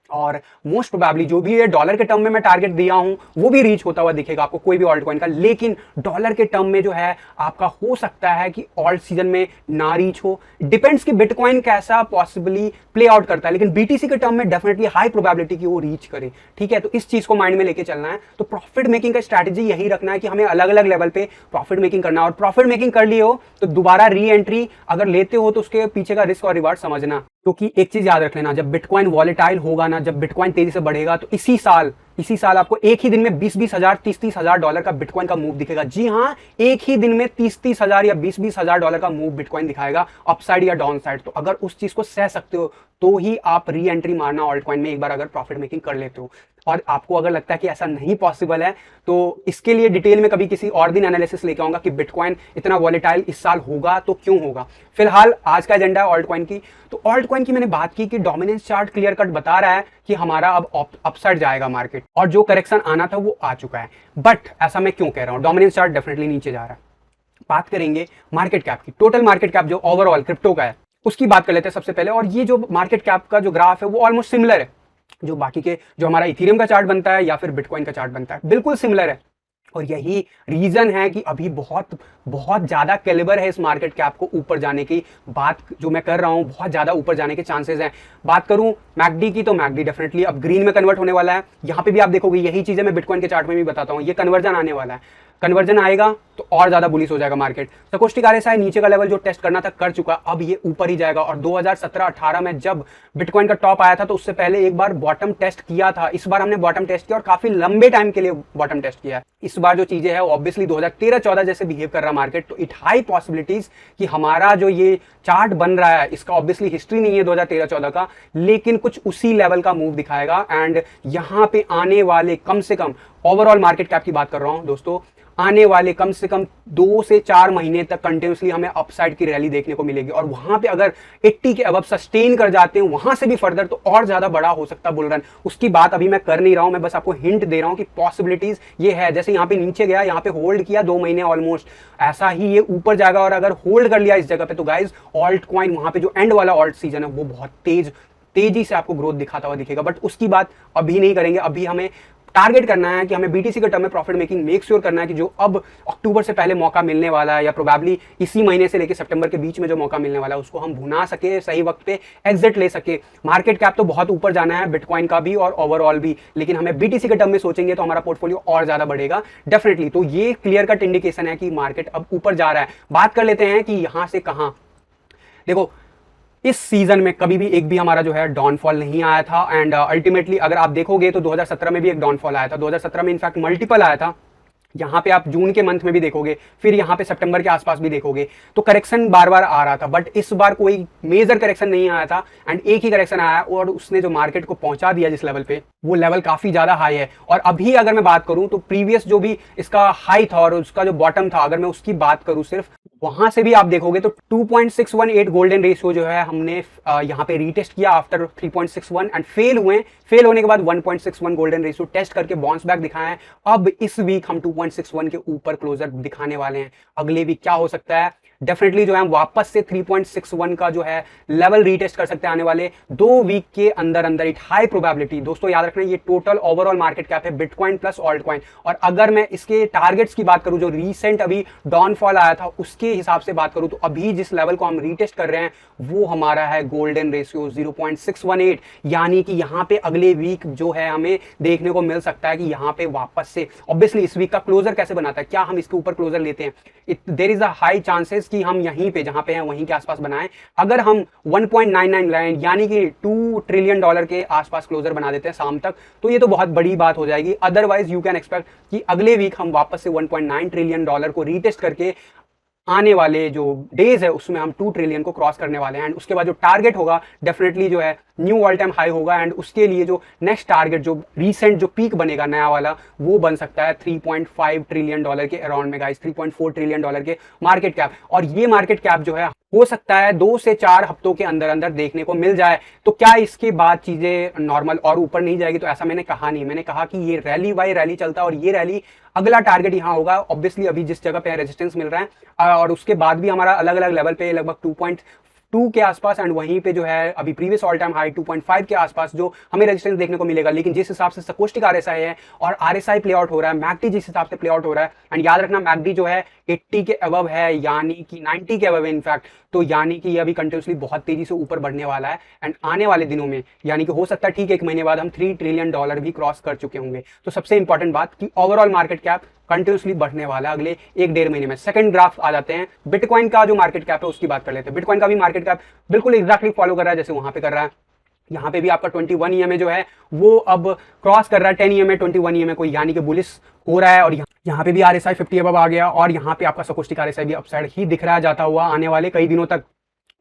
और मोस्ट प्रोबेबली जो भी है डॉलर के टर्म में मैं टारगेट दिया हूं वो भी रीच होता हुआ दिखेगा आपको कोई भी ऑल्ट कॉइन का। लेकिन डॉलर के टर्म में जो है आपका हो सकता है कि ऑल्ट सीजन में ना रीच हो, डिपेंड्स कि बिटकॉइन कैसा पॉसिबली प्ले आउट करता है। लेकिन बीटीसी के टर्म में डेफिनेटली हाई प्रोबेबिलिटी कि वो रीच करे। ठीक है, तो इस चीज को माइंड में लेके चलना है। तो प्रॉफिट मेकिंग का स्ट्रैटेजी यही रखना है कि हमें अलग अलग लेवल पे प्रॉफिट मेकिंग करना है। और प्रॉफिट मेकिंग कर लिए हो तो दोबारा री एंट्री अगर लेते हो तो उसके पीछे का रिस्क और रिवार्ड समझना। क्योंकि एक चीज याद रख लेना, जब बिटकॉइन वॉलेटाइल होगा ना, जब बिटकॉइन तेजी से बढ़ेगा, तो इसी साल आपको एक ही दिन में 20-20 हजार, 30-30 हजार डॉलर का बिटकॉइन का मूव दिखेगा। जी हाँ, एक ही दिन में 30-30 हजार या 20-20 हजार डॉलर का मूव बिटकॉइन दिखाएगा, अपसाइड या डाउन साइड। तो अगर उस चीज को सह सकते हो तो ही आप री एंट्री मारना ऑल्ट कॉइन में, एक बार अगर प्रॉफिट मेकिंग कर लेते हो। और आपको अगर लगता है कि ऐसा नहीं पॉसिबल है तो इसके लिए डिटेल में कभी किसी और दिन एनालिसिस लेके आऊंगा कि बिटकॉइन इतना वॉलेटाइल इस साल होगा तो क्यों होगा। फिलहाल आज का एजेंडा है ऑल्ट कॉइन की। तो ऑल्ट कॉइन की मैंने बात की कि डोमिनेंस चार्ट क्लियर कट बता रहा है कि हमारा अब अपसाइड जाएगा मार्केट, और जो करेक्शन आना था वो आ चुका है। बट ऐसा मैं क्यों कह रहा हूं, डोमिनेंस चार्ट डेफिनेटली नीचे जा रहा है। बात करेंगे मार्केट कैप की, टोटल मार्केट कैप जो ओवरऑल क्रिप्टो का है उसकी बात कर लेते हैं सबसे पहले। और ये जो मार्केट कैप का जो ग्राफ है वो ऑलमोस्ट सिमिलर है जो बाकी के, जो हमारा इथेरियम का चार्ट बनता है या फिर बिटकॉइन का चार्ट बनता है, बिल्कुल सिमिलर है। और यही रीजन है कि अभी बहुत बहुत ज्यादा कैलिबर है इस मार्केट कैप को ऊपर जाने की। बात जो मैं कर रहा हूं, बहुत ज्यादा ऊपर जाने के चांसेस हैं। बात करूं मैकडी की, तो मैकडी डेफिनेटली अब ग्रीन में कन्वर्ट होने वाला है। यहां पे भी आप देखोगे यही चीजें मैं बिटकॉइन के चार्ट में भी बताता हूं, ये कन्वर्जन आने वाला है। कन्वर्जन आएगा तो और ज्यादा बुलिश हो जाएगा मार्केट। स्टोकेस्टिक आरएसआई नीचे का लेवल जो टेस्ट करना था कर चुका, अब ये ऊपर ही जाएगा। और 2017-18 में जब बिटकॉइन का टॉप आया था तो उससे पहले एक बार बॉटम टेस्ट किया था। इस बार हमने बॉटम टेस्ट किया और काफी लंबे टाइम के लिए बॉटम टेस्ट किया है। इस बार जो चीजें है ऑब्वियसली 2013-14 जैसे बिहेव कर रहा मार्केट, तो इट हाई पॉसिबिलिटीज कि हमारा जो ये चार्ट बन रहा है इसका ऑब्वियसली हिस्ट्री नहीं है 2013-14 का, लेकिन कुछ उसी लेवल का मूव दिखाएगा। एंड यहां पे आने वाले कम से कम ओवरऑल मार्केट कैप की बात कर रहा हूं दोस्तों, आने वाले कम से कम 2 से 4 महीने तक कंटिन्यूसली हमें अपसाइड की रैली देखने को मिलेगी। और वहां पे अगर 80 के अबव सस्टेन कर जाते हैं वहां से भी फर्दर, तो और ज्यादा बड़ा हो सकता है बुल रन। उसकी बात अभी मैं कर नहीं रहा हूं, मैं बस आपको हिंट दे रहा हूं कि पॉसिबिलिटीज ये है। जैसे यहाँ पे नीचे गया, यहाँ पे होल्ड किया 2 महीने ऑलमोस्ट, ऐसा ही ये ऊपर जाएगा। और अगर होल्ड कर लिया इस जगह पे तो गाइज ऑल्ट कॉइन, वहां पे जो एंड वाला ऑल्ट सीजन है वो बहुत तेजी से आपको ग्रोथ दिखाता हुआ दिखेगा। बट उसकी बात अभी नहीं करेंगे। अभी हमें टारगेट करना है कि हमें बीटीसी के टर्म में प्रॉफिट मेकिंग मेक श्योर करना है कि जो अब अक्टूबर से पहले मौका मिलने वाला है या प्रोबेबली इसी महीने से लेकर सितंबर के बीच में जो मौका मिलने वाला है उसको हम भुना सके, सही वक्त पे एग्जिट ले सके। मार्केट कैप तो बहुत ऊपर जाना है बिटकॉइन का भी और ओवरऑल भी, लेकिन हमें बीटीसी के टर्म में सोचेंगे तो हमारा पोर्टफोलियो और ज्यादा बढ़ेगा डेफिनेटली। तो ये क्लियर कट इंडिकेशन है कि मार्केट अब ऊपर जा रहा है। बात कर लेते हैं कि यहां से कहां। देखो इस सीजन में कभी भी एक भी हमारा जो है डाउनफॉल नहीं आया था। एंड अल्टीमेटली अगर आप देखोगे तो 2017 में भी एक डाउनफॉल आया था। 2017 में इनफैक्ट मल्टीपल आया था। यहाँ पे आप जून के मंथ में भी देखोगे, फिर यहाँ पे सितंबर के आसपास भी देखोगे, तो करेक्शन बार बार आ रहा था। बट इस बार कोई मेजर करेक्शन नहीं आया था एंड एक ही करेक्शन आया और उसने जो मार्केट को पहुंचा दिया जिस लेवल पे, वो लेवल काफी ज्यादा हाई है। और अभी अगर मैं बात करूं तो प्रीवियस जो भी इसका हाई था और उसका जो बॉटम था, अगर मैं उसकी बात करूं सिर्फ, वहां से भी आप देखोगे तो 2.618 गोल्डन रेशियो जो है हमने यहाँ पे रीटेस्ट किया आफ्टर 3.61 एंड फेल हुए। फेल होने के बाद 1.61 गोल्डन रेशियो टेस्ट करके बाउंस बैक दिखाया है। अब इस वीक हम 2.61 के ऊपर क्लोजर दिखाने वाले हैं। अगले वीक क्या हो सकता है, डेफिनेटली जो है वापस से 3.61 का जो है लेवल रीटेस्ट कर सकते हैं आने वाले 2 वीक के अंदर अंदर। It high probability. दोस्तों याद रखना ये टोटल ओवरऑल मार्केट कैप है बिटकॉइन प्लस ऑल्ट कॉइन। और अगर मैं इसके टारगेट्स की बात करूं, जो रीसेंट अभी डाउनफॉल आया था उसके हिसाब से बात करूं, तो अभी जिस लेवल को हम रीटेस्ट कर रहे हैं वो हमारा है गोल्डन रेशियो 0.618। यानी कि यहाँ पे अगले वीक जो है हमें देखने को मिल सकता है कि यहाँ पे वापस से, ऑब्वियसली इस वीक का क्लोजर कैसे बनाता है, क्या हम इसके ऊपर क्लोजर लेते हैं, there is a high chances कि हम यहीं पे जहां पे हैं वहीं के आसपास बनाएं। अगर हम 1.99 लाइन यानी कि $2 ट्रिलियन के आसपास क्लोजर बना देते हैं शाम तक, तो ये तो बहुत बड़ी बात हो जाएगी। अदरवाइज यू कैन एक्सपेक्ट कि अगले वीक हम वापस से 1.9 ट्रिलियन को रीटेस्ट करके आने वाले जो डेज है उसमें हम 2 ट्रिलियन को क्रॉस करने वाले हैं। एंड उसके बाद जो टारगेट होगा डेफिनेटली जो है न्यू ऑल टाइम हाई होगा। एंड उसके लिए जो नेक्स्ट टारगेट, जो रीसेंट जो पीक बनेगा नया वाला, वो बन सकता है 3.5 ट्रिलियन के अराउंड में गाइस, 3.4 ट्रिलियन के मार्केट कैप। और ये मार्केट कैप जो है हो सकता है 2 से 4 हफ्तों के अंदर अंदर देखने को मिल जाए। तो क्या इसके बाद चीजें नॉर्मल और ऊपर नहीं जाएगी, तो ऐसा मैंने कहा नहीं। मैंने कहा कि ये रैली बाय रैली चलता है और ये रैली अगला टारगेट यहाँ होगा ऑब्वियसली अभी जिस जगह पे रेजिस्टेंस मिल रहा है, और उसके बाद भी हमारा अलग अलग लेवल पे लगभग 2.2 के आसपास एंड वहीं पे जो है अभी प्रीवियस ऑल टाइम हाई 2.5 के आसपास जो हमें रेजिस्टेंस देखने को मिलेगा। लेकिन जिस हिसाब से स्टोकेस्टिक आरएसआई है और आरएसआई प्ले आउट हो रहा है, मैकडी जिस हिसाब से प्ले आउट हो रहा है, एंड याद रखना मैकडी जो है 80 के अबव है, यानी कि 90 के अबव है इनफैक्ट, तो यानी कि ये अभी कंटिन्यूसली बहुत तेजी से ऊपर बढ़ने वाला है। एंड आने वाले दिनों में यानी कि हो सकता है ठीक 1 महीने बाद हम $3 ट्रिलियन भी क्रॉस कर चुके होंगे। तो सबसे इंपॉर्टेंट बात कि ओवरऑल मार्केट कैप कंटिन्यूसली बढ़ने वाला है अगले 1-1.5 महीने में। सेकंड ग्राफ आ जाते हैं, बिटकॉइन का जो मार्केट कैप है उसकी बात कर लेते हैं। बिटकॉइन का भी मार्केट कैप बिल्कुल एग्जैक्टली फॉलो कर रहा है जैसे वहां पे कर रहा है। यहाँ पे भी आपका 21 EMA जो है वो अब क्रॉस कर रहा है 10 EMA 21 EMA को, यानी कि बुलिश हो रहा है। और यहाँ पे भी RSI 50 अबव आ गया और यहाँ पे आपका स्टोकेस्टिक RSI भी अपसाइड ही दिख रहा है जाता हुआ आने वाले कई दिनों तक।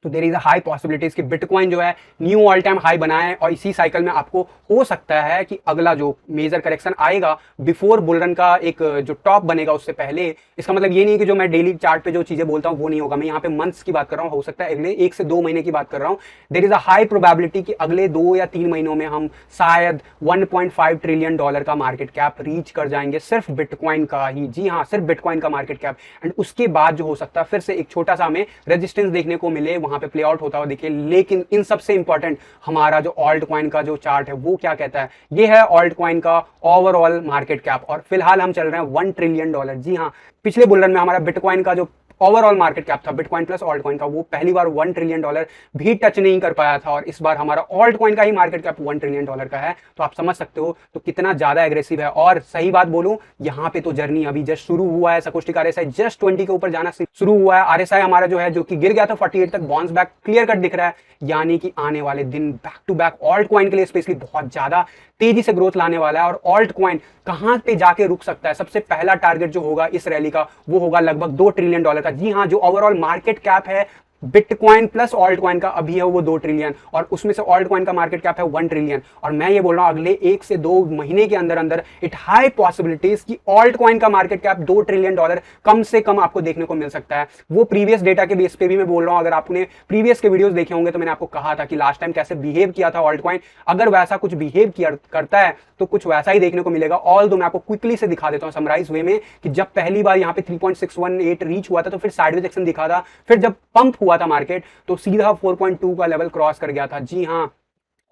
तो there is a high possibilities कि बिटकॉइन जो है न्यू ऑल टाइम हाई बनाए और इसी साइकिल में आपको हो सकता है कि अगला जो मेजर करेक्शन आएगा बिफोर बुल रन का एक जो टॉप बनेगा उससे पहले। इसका मतलब ये नहीं कि जो मैं डेली चार्ट पे जो चीजें बोलता हूँ वो नहीं होगा, मैं यहाँ पे मंथ्स की बात कर रहा हूँ, हो सकता है अगले 1 से 2 महीने की बात कर रहा हूँ। There is a high probability कि अगले 2 या 3 महीनों में हम शायद 1.5 ट्रिलियन डॉलर का मार्केट कैप रीच कर जाएंगे, सिर्फ बिटकॉइन का ही। जी हाँ, सिर्फ बिटकॉइन का मार्केट कैप। एंड उसके बाद जो हो सकता है फिर से एक छोटा सा हमें रेजिस्टेंस देखने को मिले, वहां पे प्ले आउट होता हुआ दिखे। लेकिन इन सबसे इंपॉर्टेंट हमारा जो ऑल्ट कॉइन का जो चार्ट है वो क्या कहता है, ये है ऑल्ट कॉइन का ओवरऑल मार्केट कैप। और फिलहाल हम चल रहे हैं 1 ट्रिलियन डॉलर। जी हाँ, पिछले बुल रन में हमारा बिटकॉइन का जो ओवरऑल मार्केट कैप था बिटकॉइन प्लस ऑल्ट कॉइन का, वो पहली बार 1 ट्रिलियन डॉलर भी टच नहीं कर पाया था। और इस बार हमारा ऑल्ट कॉइन का ही मार्केट कैप 1 ट्रिलियन डॉलर का है। तो आप समझ सकते हो तो कितना ज्यादा एग्रेसिव है। और सही बात बोलूं, यहाँ पे तो जर्नी अभी जस्ट शुरू हुआ है। सकोस्टिक आरएसआई जस्ट 20 के ऊपर जाना शुरू हुआ है। आरएसआई हमारा जो है जो कि गिर गया था 48 तक, बाउंस बैक क्लियर कट दिख रहा है। यानी कि आने वाले दिन back to back alt coin के लिए स्पेशली बहुत ज्यादा तेजी से ग्रोथ लाने वाला है। और ऑल्ट कॉइन कहां पे जाके रुक सकता है, सबसे पहला टारगेट जो होगा इस रैली का वो होगा लगभग 2 ट्रिलियन डॉलर का। जी हाँ, जो ओवरऑल मार्केट कैप है बिटकॉइन प्लस ऑल्ट कॉइन का अभी है वो 2 ट्रिलियन, और उसमें से ऑल्ट कॉइन का मार्केट कैप है 1 ट्रिलियन। और मैं ये बोल रहा हूं अगले 1 से 2 महीने के अंदर अंदर इट हाई पॉसिबिलिटीज कि ऑल्ट कॉइन का मार्केट कैप 2 ट्रिलियन डॉलर कम से कम आपको देखने को मिल सकता है। वो प्रीवियस डेटा के बेस पे भी मैं बोल रहा हूं। अगर आपने प्रीवियस के वीडियोस देखे होंगे तो मैंने आपको कहा था कि लास्ट टाइम कैसे बिहेव किया था ऑल्ट कॉइन, अगर वैसा कुछ बिहेव करता है तो कुछ वैसा ही देखने को मिलेगा। ऑल दो मैं आपको क्विकली से दिखा देता हूं समराइज वे में कि जब पहली बार यहाँ पे 3.618 रीच हुआ था तो फिर साइडवेज एक्शन दिखा था, फिर जब पंप हुआ था मार्केट तो सीधा 4.2 का लेवल क्रॉस कर गया था। जी हाँ,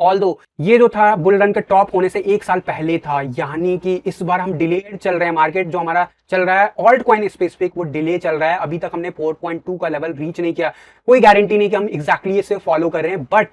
ऑल्दो ये जो था बुल रन के टॉप होने से 1 साल पहले था। यानी कि इस बार हम डिलेड चल रहे हैं, मार्केट जो हमारा चल रहा है ऑल्ट कॉइन स्पेसिफिक वो डिले चल रहा है। अभी तक हमने 4.2 का लेवल रीच नहीं किया। कोई गारंटी नहीं कि हम एग्जैक्टली इसे फॉलो कर रहे हैं, बट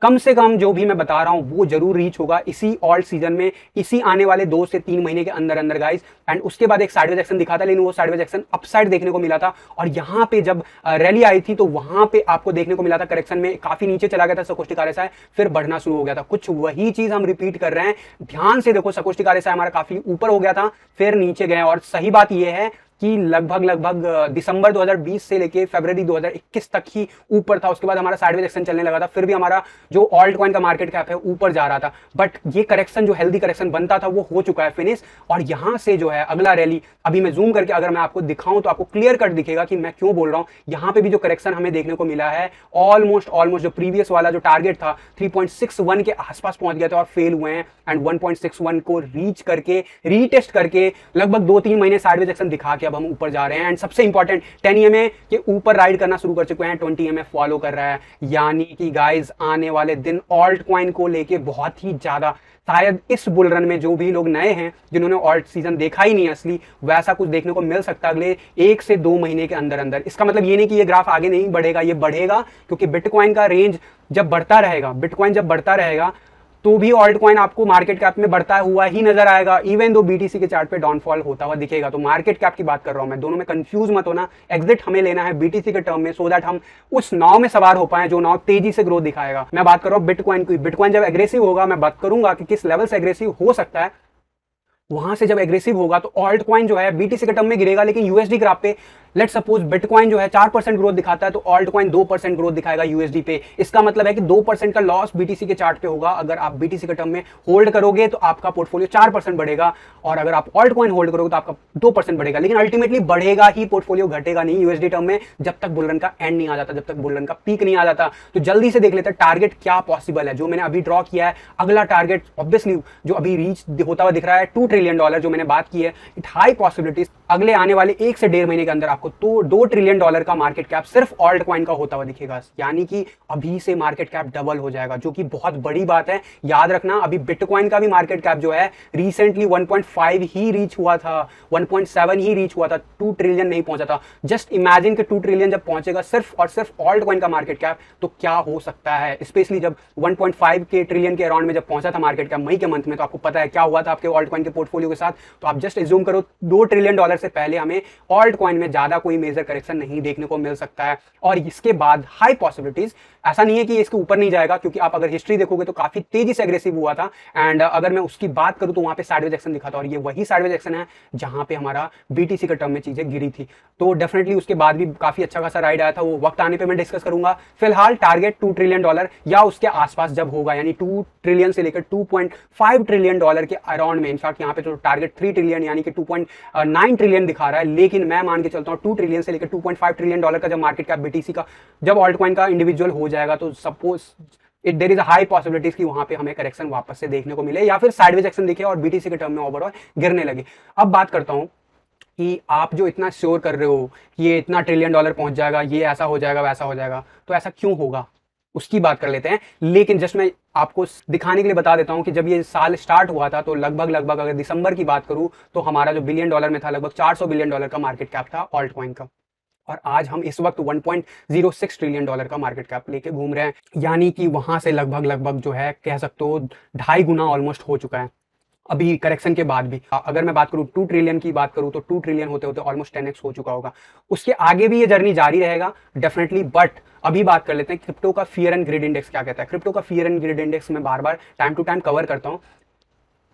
कम से कम जो भी मैं बता रहा हूं वो जरूर रीच होगा इसी ऑल्ट सीजन में, इसी आने वाले 2 से 3 महीने के अंदर अंदर गाइस। एंड उसके बाद एक साइडवेज एक्शन दिखा था, लेकिन वो साइडवेज एक्शन अपसाइड देखने को मिला था। और यहाँ पे जब रैली आई थी तो वहां पे आपको देखने को मिला था करेक्शन में काफी नीचे चला गया था सकोस्टिक आरएसआई, फिर बढ़ना शुरू हो गया था। कुछ वही चीज हम रिपीट कर रहे हैं। ध्यान से देखो, सकोस्टिक आरएसआई हमारा काफी ऊपर हो गया था, फिर नीचे गए। और सही बात यह है कि लगभग दिसंबर 2020 से लेके फरवरी 2021 तक ही ऊपर था। उसके बाद हमारा साइडवेज एक्शन चलने लगा था, फिर भी हमारा जो ऑल्ट कॉइन का मार्केट कैप है ऊपर जा रहा था। बट ये करेक्शन जो हेल्दी करेक्शन बनता था वो हो चुका है फिनिश। और यहां से जो है अगला रैली, अभी मैं जूम करके अगर मैं आपको दिखाऊं तो आपको क्लियर कट दिखेगा कि मैं क्यों बोल रहा हूं। यहां पे भी जो करेक्शन हमें देखने को मिला है ऑलमोस्ट जो प्रीवियस वाला जो टारगेट था 3.61 के आसपास पहुंच गया था और फेल हुए हैं। एंड 1.61 को रीच करके रीटेस्ट करके लगभग 2-3 महीने साइडवेज एक्शन दिखा के अब हम ऊपर जा रहे हैं। एंड सबसे इंपॉर्टेंट 10 EMA के ऊपर राइड करना शुरू कर चुके हैं, 20 EMA फॉलो कर रहा है। यानी कि गाइस आने वाले दिन ऑल्ट कॉइन को लेके बहुत ही ज्यादा, शायद इस बुल रन में जो भी लोग नए हैं जिन्होंने ऑल्ट सीजन देखा ही नहीं असली, वैसा कुछ देखने को मिल सकता है अगले 1 से 2 महीने के अंदर अंदर। इसका मतलब ये नहीं कि ये ग्राफ आगे नहीं बढ़ेगा, ये बढ़ेगा क्योंकि बिटकॉइन का रेंज जब बढ़ता रहेगा, बिटकॉइन जब बढ़ता रहेगा तो भी ऑल्ट कॉइन आपको मार्केट कैप में बढ़ता हुआ ही नजर आएगा, इवन दो बीटीसी के चार्ट पे डाउनफॉल होता हुआ दिखेगा। तो मार्केट कैप की बात कर रहा हूं मैं, दोनों में कंफ्यूज मत होना। एग्जिट हमें लेना है बीटीसी के टर्म में, सो दैट हम उस नाव में सवार हो पाए जो नाव तेजी से ग्रोथ दिखाएगा। मैं बात कर रहा हूं बिटकॉइन की। बिटकॉइन जब एग्रेसिव होगा, मैं बात करूंगा कि किस लेवल से एग्रेसिव हो सकता है, वहां से जब एग्रेसिव होगा तो ऑल्ट कॉइन जो है बीटीसी के टर्म में गिरेगा, लेकिन यूएसडी ग्राफ पे लेट सपोज बिटकॉइन जो है 4% ग्रोथ दिखाता है तो ऑल्ट कॉइन 2% ग्रोथ दिखाएगा यूएसडी पे। इसका मतलब है कि 2% का लॉस बीटीसी के चार्ट पे होगा। अगर आप बीटीसी के टर्म में होल्ड करोगे तो आपका पोर्टफोलियो 4% बढ़ेगा, और अगर आप ऑल्ट कॉइन होल्ड करोगे तो आपका 2% बढ़ेगा। लेकिन अल्टीमेटली बढ़ेगा ही, पोर्टफोलियो घटेगा नहीं यूएसडी टर्म में, जब तक बुल रन का एंड नहीं आ जाता, जब तक बुल रन का पीक नहीं आ जाता। तो जल्दी से देख लेते हैं टारगेट क्या पॉसिबल है, जो मैंने अभी ड्रॉ किया है। अगला टारगेट ऑब्वियसली जो अभी रीच होता हुआ दिख रहा है $2 ट्रिलियन, जो मैंने बात की है। इट हाई पॉसिबिलिटीज अगले आने वाले 1 से 1.5 महीने के अंदर आपको तो $2 ट्रिलियन का मार्केट कैप सिर्फ ऑल्ट कॉइन का होता हुआ दिखेगा। यानी कि अभी से मार्केट कैप डबल हो जाएगा, जो कि बहुत बड़ी बात है। याद रखना, अभी बिटकॉइन का भी मार्केट कैप जो है रिसेंटली 1.5 ही रीच हुआ था, 1.7 ही रीच हुआ था, 2 ट्रिलियन नहीं पहुंचा था। जस्ट इमेजिन कि 2 ट्रिलियन जब पहुंचेगा सिर्फ और सिर्फ ऑल्ट कॉइन का मार्केट कैप, तो क्या हो सकता है। स्पेशली जब 1.5 के ट्रिलियन के अराउंड में जब पहुंचा था मार्केट कैप मई के मंथ में, तो आपको पता है क्या हुआ था आपके ऑल्ट कॉइन के पोर्टफोलियो के साथ। तो आप जस्ट एज्यूम करो $2 ट्रिलियन से पहले हमें ऑल्ट कॉइन में ज्यादा ज्यादा कोई मेजर करेक्शन नहीं देखने को मिल सकता है। और इसके बाद हाई पॉसिबिलिटीज, ऐसा नहीं है कि इसके ऊपर नहीं जाएगा, क्योंकि आप अगर हिस्ट्री देखोगे तो काफी तेजी से एग्रेसिव हुआ था। एंड अगर मैं उसकी बात करूं तो वहां पे साइडवेज एक्शन दिखा था, और ये वही साइडवेज एक्शन है जहां पे हमारा बीटीसी के टर्म में चीजें गिरी थी। तो डेफिनेटली उसके बाद भी काफी अच्छा खासा राइड आया था, वो वक्त आने पे मैं डिस्कस करूंगा। फिलहाल टारगेट $2 ट्रिलियन या उसके आसपास जब होगा, यानी 2 ट्रिलियन से लेकर $2.5 ट्रिलियन के अराउंड में, इनफैक्ट यहाँ पे तो टारगेट 3 ट्रिलियन यानी कि 2.9 ट्रिलियन दिखा रहा है, लेकिन मैं मान के चलता हूँ 2 ट्रिलियन से लेकर $2.5 ट्रिलियन का जब मार्केट कैप बीटीसी का, जब ऑल्ट कॉइन का इंडिविजुअल हो जाएगा, तो suppose there is a high possibilities कि वहां पे हमें करेक्शन वापस से देखने को मिले, या फिर साइडवेज एक्शन दिखे और बीटीसी के टर्म में ओवरऑल गिरने लगे। अब बात करता हूं कि आप जो इतना श्योर कर रहे हो कि ये इतना $1 ट्रिलियन पहुंच जाएगा, ये ऐसा हो जाएगा, वैसा हो जाएगा, तो ऐसा क्यों होगा उसकी बात कर लेते हैं। लेकिन जस्ट मैं आपको दिखाने के लिए बता देता हूं कि जब ये साल स्टार्ट हुआ था तो लगभग अगर दिसंबर की बात करूं तो हमारा जो $1 बिलियन में था, लगभग $400 बिलियन का मार्केट कैप था ऑल्ट कॉइन का। और आज हम इस वक्त $1.06 ट्रिलियन का मार्केट कैप लेके घूम रहे हैं, यानी कि वहां से लगभग जो है कह सकते हो 2.5 गुना ऑलमोस्ट हो चुका है अभी करेक्शन के बाद भी। अगर मैं बात करूं 2 ट्रिलियन की बात करूं तो 2 ट्रिलियन होते होते ऑलमोस्ट 10x हो चुका होगा। उसके आगे भी ये जर्नी जारी रहेगा डेफिनेटली। बट अभी बात कर लेते हैं क्रिप्टो का फियर एंड ग्रिड इंडेक्स क्या कहता है। क्रिप्टो का फियर एंड ग्रिड इंडेक्स मैं बार बार टाइम टू टाइम कवर करता हूं।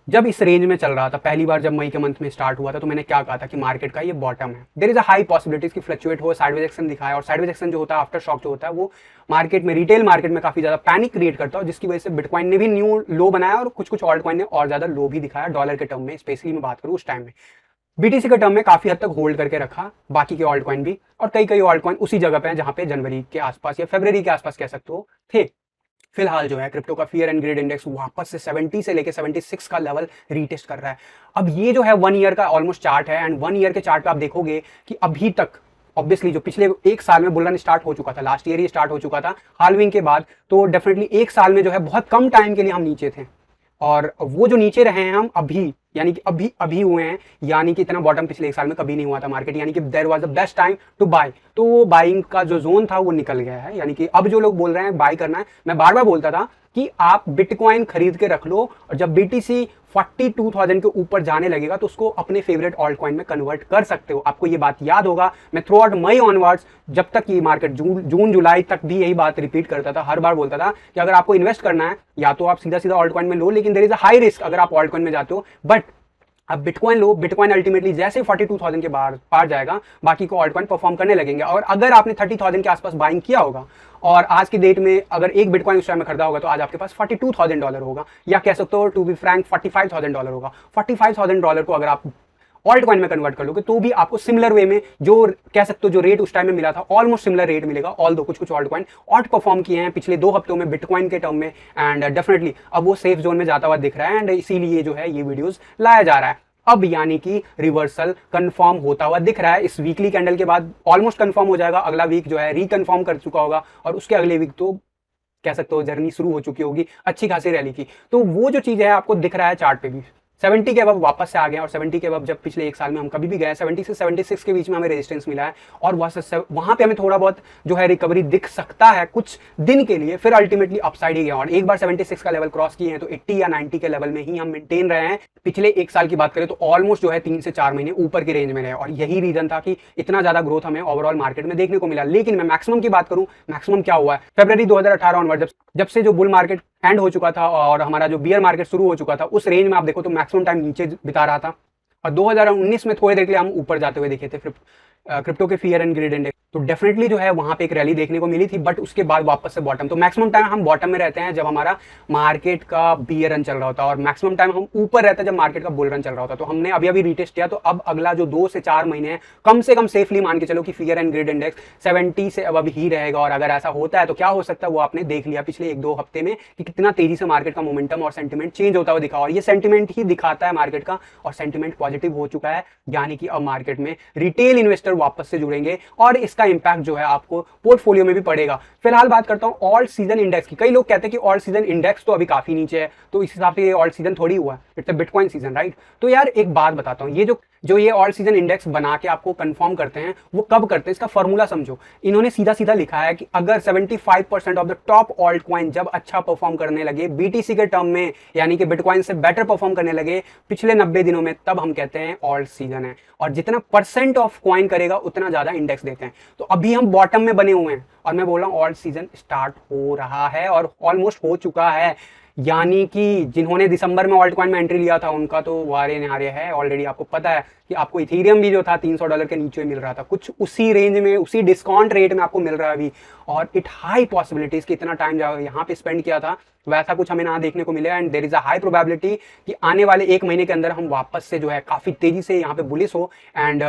जब इस रेंज में चल रहा था पहली बार, जब मई के मंथ में स्टार्ट हुआ था, तो मैंने क्या कहा था कि मार्केट का ये बॉटम है, there is a high possibilities कि फ्लक्चुएट हो, साइडवेज एक्शन दिखाए। और साइडवेज एक्शन जो होता है, आफ्टर शॉक जो होता है, वो मार्केट में, रिटेल मार्केट में काफी ज्यादा पैनिक क्रिएट करता है, जिसकी वजह से बिटकॉइन ने भी न्यू लो बनाया और कुछ ऑल्ट कॉइन ने और ज्यादा लो भी दिखाया डॉलर के टर्म में। स्पेशली मैं बात करूं उस टाइम में बीटीसी के टर्म में काफी हद तक होल्ड करके रखा, बाकी के ऑल्ट कॉइन भी, और कई ऑल्ट कॉइन उसी जगह पे हैं जहां पे जनवरी के आसपास या फरवरी के आसपास कह सकते हो थे। फिलहाल जो है क्रिप्टो का फियर एंड ग्रिड इंडेक्स वापस से 70 से लेके 76 का लेवल रीटेस्ट कर रहा है। अब ये जो है 1 ईयर का ऑलमोस्ट चार्ट है, एंड 1 ईयर के चार्ट पे आप देखोगे कि अभी तक ऑब्वियसली जो पिछले 1 साल में बुल रन स्टार्ट हो चुका था, लास्ट ईयर ही स्टार्ट हो चुका था हाल्विंग के बाद, तो डेफिनेटली 1 साल में जो है बहुत कम टाइम के लिए हम नीचे थे। और वो जो नीचे रहे हैं हम अभी, यानी कि अभी हुए हैं, यानी कि इतना बॉटम पिछले 1 साल में कभी नहीं हुआ था मार्केट, यानी कि there was the best time to buy. तो वो बाइंग का जो जोन था वो निकल गया है, यानी कि अब जो लोग बोल रहे हैं बाय करना है, मैं बार बार बोलता था कि आप बिटकॉइन खरीद के रख लो, और जब बीटीसी 42,000 के ऊपर जाने लगेगा तो उसको अपने फेवरेट ऑल्ट कॉइन में कन्वर्ट कर सकते हो। आपको ये बात याद होगा, मैं थ्रू आउट मई ऑनवर्ड्स, जब तक ये मार्केट जून जुलाई तक भी यही बात रिपीट करता था, हर बार बोलता था कि अगर आपको इन्वेस्ट करना है या तो आप सीधा ऑल्ट कॉइन में लो, लेकिन there is a high risk अगर आप ऑल्ट कॉइन में जाते हो। बट अब बिटकॉइन लो, बिटकॉइन अल्टीमेटली जैसे 42,000 के पार जाएगा, बाकी को ऑल्ट कॉइन परफॉर्म करने लगेंगे। और अगर आपने 30,000 के आसपास बाइंग किया होगा और आज की डेट में अगर एक बिटकॉइन उस टाइम में खरीदा होगा, तो आज आपके पास $42,000 होगा, या कह सकते हो टू बी फ्रैंक $45,000 होगा। $45,000 को अगर आप ऑल्ट कॉइन में कन्वर्ट कर लोगे तो भी आपको सिमिलर वे में, जो कह सकते हो जो रेट उस टाइम में मिला था, ऑलमोस्ट सिमिलर रेट मिलेगा। ऑल दो कुछ ऑल्ट कॉइन आउट परफॉर्म किए हैं पिछले 2 हफ्तों में बिटकॉइन के टर्म में, एंड डेफिनेटली अब वो सेफ जोन में जाता हुआ दिख रहा है, एंड इसीलिए जो है ये वीडियोस लाया जा रहा है। अब यानी कि रिवर्सल कंफर्म होता हुआ दिख रहा है, इस वीकली कैंडल के बाद ऑलमोस्ट कंफर्म हो जाएगा। अगला वीक जो है रिकन्फर्म कर चुका होगा, और उसके अगले वीक तो कह सकते हो जर्नी शुरू हो चुकी होगी अच्छी खासी रैली की। तो वो जो चीज है आपको दिख रहा है चार्ट पे भी, 70 के अब वापस से आ गए, और 70 के अब जब पिछले 1 साल में हम कभी भी गए 70 से 76 के बीच में हमें रेजिस्टेंस मिला है, और वहां पे हमें थोड़ा बहुत जो है रिकवरी दिख सकता है कुछ दिन के लिए, फिर अल्टीमेटली अपसाइड ही गया। और एक बार 76 का लेवल क्रॉस किए हैं तो 80 या 90 के लेवल में ही हम मेंटेन रहे हैं। पिछले 1 साल की बात करें तो ऑलमोस्ट जो है 3 से 4 महीने ऊपर की रेंज में रहे, और यही रीजन था कि इतना ज्यादा ग्रोथ हमें ओवरऑल मार्केट में देखने को मिला। लेकिन मैं मैक्सिमम की बात करूं, मैक्सिमम क्या हुआ है, फरवरी 2018 ऑनवर्ड जब से जो बुल मार्केट एंड हो चुका था और हमारा जो बियर मार्केट शुरू हो चुका था, उस रेंज में आप देखो तो मैक्सिमम टाइम नीचे बिता रहा था, और 2019 में थोड़ी देर के लिए हम ऊपर जाते हुए देखे थे क्रिप्टो के फियर एंड ग्रिड इंडेक्स। तो डेफिनेटली जो है वहां पे एक रैली देखने को मिली थी, बट उसके बाद वापस से बॉटम। तो मैक्सिमम टाइम हम बॉटम में रहते हैं जब हमारा मार्केट का बियर रन चल रहा होता है, और मैक्सिमम टाइम हम ऊपर रहते हैं जब मार्केट का बुल रन चल रहा होता है। तो हमने अभी रिटेस्ट किया, तो अब अगला जो 2 से 4 महीने हैं, कम से कम सेफली मान के चलो कि फियर एंड ग्रिड इंडेक्स 70 से अब ही रहेगा। और अगर ऐसा होता है तो क्या हो सकता है, वो आपने देख लिया पिछले 1-2 हफ्ते में कि कितना तेजी से मार्केट का मोमेंटम और सेंटिमेंट चेंज होता हुआ दिखा, और ये सेंटिमेंट ही दिखाता है मार्केट का, और सेंटिमेंट पॉजिटिव हो चुका है, यानी कि अब मार्केट में रिटेल इन्वेस्टर वापस से जुड़ेंगे, और इसका इंपैक्ट जो है आपको पोर्टफोलियो में भी पड़ेगा। फिलहाल बात करता हूं ऑल्ट सीजन इंडेक्स की। कई लोग कहते हैं कि ऑल्ट सीजन इंडेक्स तो अभी काफी नीचे है, तो इस हिसाब से ये ऑल्ट सीजन थोड़ी हुआ है, it's a bitcoin season, right. तो यार एक बात बताता हूं, ये जो जो ये ऑल सीजन इंडेक्स बना के आपको कंफर्म करते हैं वो कब करते हैं, इसका फॉर्मूला समझो। इन्होंने सीधा सीधा लिखा है कि अगर 75% of the top alt coin जब अच्छा परफॉर्म करने लगे बीटीसी के टर्म में, यानी कि बिटकॉइन से बेटर परफॉर्म करने लगे पिछले 90 दिनों में, तब हम कहते हैं ऑल्ट सीजन है। और जितना परसेंट ऑफ कॉइन करेगा उतना ज्यादा इंडेक्स देते हैं। तो अभी हम बॉटम में बने हुए हैं और मैं बोल रहा हूँ ऑल्ट सीजन स्टार्ट हो रहा है और ऑलमोस्ट हो चुका है। यानी कि जिन्होंने दिसंबर में ऑल्ट कॉइन में एंट्री लिया था उनका तो वारे न्यारे है ऑलरेडी। आपको पता है कि आपको इथेरियम भी जो था $300 के नीचे मिल रहा था, कुछ उसी रेंज में, उसी डिस्काउंट रेट में आपको मिल रहा है अभी। और इट हाई पॉसिबिलिटीज कि इतना टाइम यहाँ पे स्पेंड किया था वैसा कुछ हमें ना देखने को मिलेगा। And there is a high probability कि आने वाले 1 महीने के अंदर हम वापस से जो है काफी तेजी से यहाँ पे बुलिश हो and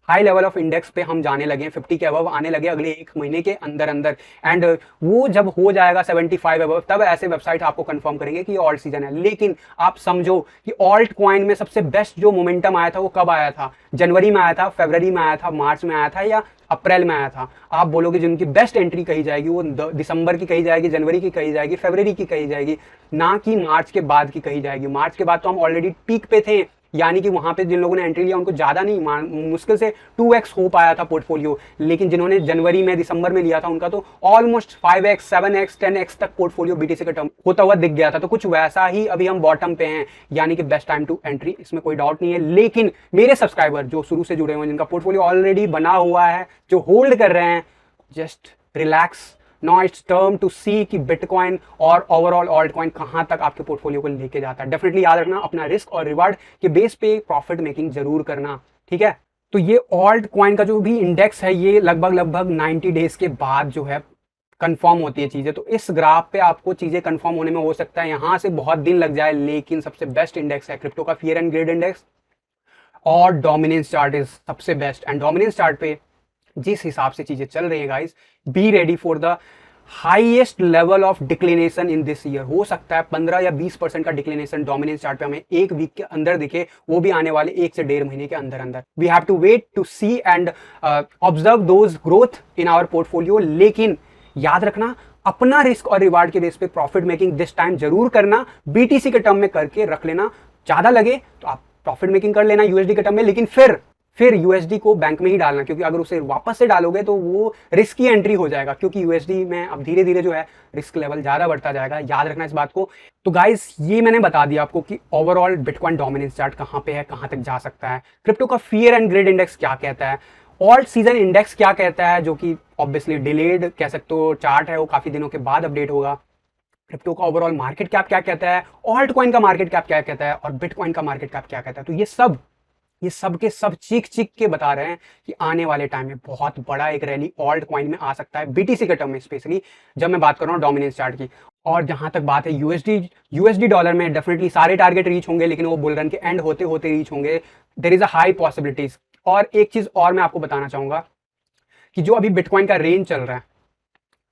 high level of index पे हम जाने लगे, 50 के अबव आने लगे अगले 1 महीने के अंदर अंदर। एंड वो जब हो जाएगा 75 अबव, तब ऐसे वेबसाइट आपको कंफर्म करेंगे कि ऑल्ट सीजन है। लेकिन आप समझो कि ऑल्ट कॉइन में सबसे बेस्ट जो मोमेंटम आया था वो कब आया था? जनवरी में आया था, फरवरी में आया था, मार्च में आया था या अप्रैल में आया था? आप बोलोगे जिनकी बेस्ट एंट्री कही जाएगी वो दिसंबर की कही जाएगी, जनवरी की कही जाएगी, फरवरी की कही जाएगी, ना कि मार्च के बाद की कही जाएगी। मार्च के बाद तो हम ऑलरेडी पीक पे थे, यानी कि वहां पे जिन लोगों ने एंट्री लिया उनको ज्यादा नहीं, मुश्किल से 2x हो पाया था पोर्टफोलियो। लेकिन जिन्होंने जनवरी में, दिसंबर में लिया था उनका तो ऑलमोस्ट 5x 7x 10x तक पोर्टफोलियो बीटीसी का टर्म होता हुआ दिख गया था। तो कुछ वैसा ही अभी हम बॉटम पे हैं, यानी कि बेस्ट टाइम टू एंट्री, इसमें कोई डाउट नहीं है। लेकिन मेरे सब्सक्राइबर जो शुरू से जुड़े हुए हैं, जिनका पोर्टफोलियो ऑलरेडी बना हुआ है, जो होल्ड कर रहे हैं, just relax. Now it's term to see कि बिटकॉइन और ओवरऑल ऑल्ट कॉइन कहां तक आपके पोर्टफोलियो को लेके जाता है। डेफिनेटली याद रखना, अपना रिस्क और रिवार्ड के बेस पे प्रॉफिट मेकिंग जरूर करना, ठीक है। तो ये ऑल्ट कॉइन का जो भी इंडेक्स है ये लगभग 90 डेज के बाद जो है कंफर्म होती है चीजें। तो इस ग्राफ पे आपको चीजें कंफर्म होने में हो सकता है यहां से बहुत दिन लग जाए, लेकिन सबसे बेस्ट इंडेक्स है क्रिप्टो का फियर एंड ग्रेड इंडेक्स, और डोमिनेंस चार्ट इज सबसे बेस्ट। एंड डोमिनेंस चार्ट पे जिस हिसाब से चीजें चल रही है guys, be ready for the highest level of declination in this year. हो सकता है 15 या 20% का डिक्लिनेशन डोमिनेंस चार्ट पे हमें 1 वीक के अंदर दिखे, वो भी आने वाले 1 से 1.5 महीने के अंदर अंदर। We have to wait to see and observe those growth in our portfolio. लेकिन याद रखना, अपना रिस्क और रिवार्ड के बेस पे प्रॉफिट मेकिंग दिस टाइम जरूर करना। बीटीसी के टर्म में करके रख लेना, ज्यादा लगे तो आप प्रॉफिट मेकिंग कर लेना यूएसडी के टर्म में, लेकिन फिर यूएसडी को बैंक में ही डालना, क्योंकि अगर उसे वापस से डालोगे तो वो रिस्की एंट्री हो जाएगा, क्योंकि यूएसडी में अब धीरे धीरे जो है रिस्क लेवल ज्यादा बढ़ता जाएगा। याद रखना इस बात को। तो गाइस ये मैंने बता दिया आपको कि ओवरऑल बिटकॉइन डोमिनेंस चार्ट कहां पे है, कहां तक जा सकता है, क्रिप्टो का फियर एंड ग्रेड इंडेक्स क्या कहता है, ऑल्ट सीजन इंडेक्स क्या कहता है, जो कि ऑब्वियसली डिलेड कह सकते हो चार्ट है, वो काफी दिनों के बाद अपडेट होगा। क्रिप्टो का ओवरऑल मार्केट कैप क्या कहता है, ऑल्ट कॉइन का मार्केट कैप क्या कहता है, और बिटकॉइन का मार्केट कैप क्या कहता है। तो ये सब के सब चीख के बता रहे हैं कि आने वाले टाइम में बहुत बड़ा एक रैली ऑल्ट कॉइन में आ सकता है, बीटीसी के टर्म में स्पेशली जब मैं बात कर रहा हूँ डोमिनेंस चार्ट की। और जहां तक बात है यूएसडी डॉलर में, डेफिनेटली सारे टारगेट रीच होंगे, लेकिन वो बुल रन के एंड होते होते रीच होंगे। There is a high possibilities. और एक चीज और मैं आपको बताना चाहूंगा कि जो अभी बिटकॉइन का रेंज चल रहा है,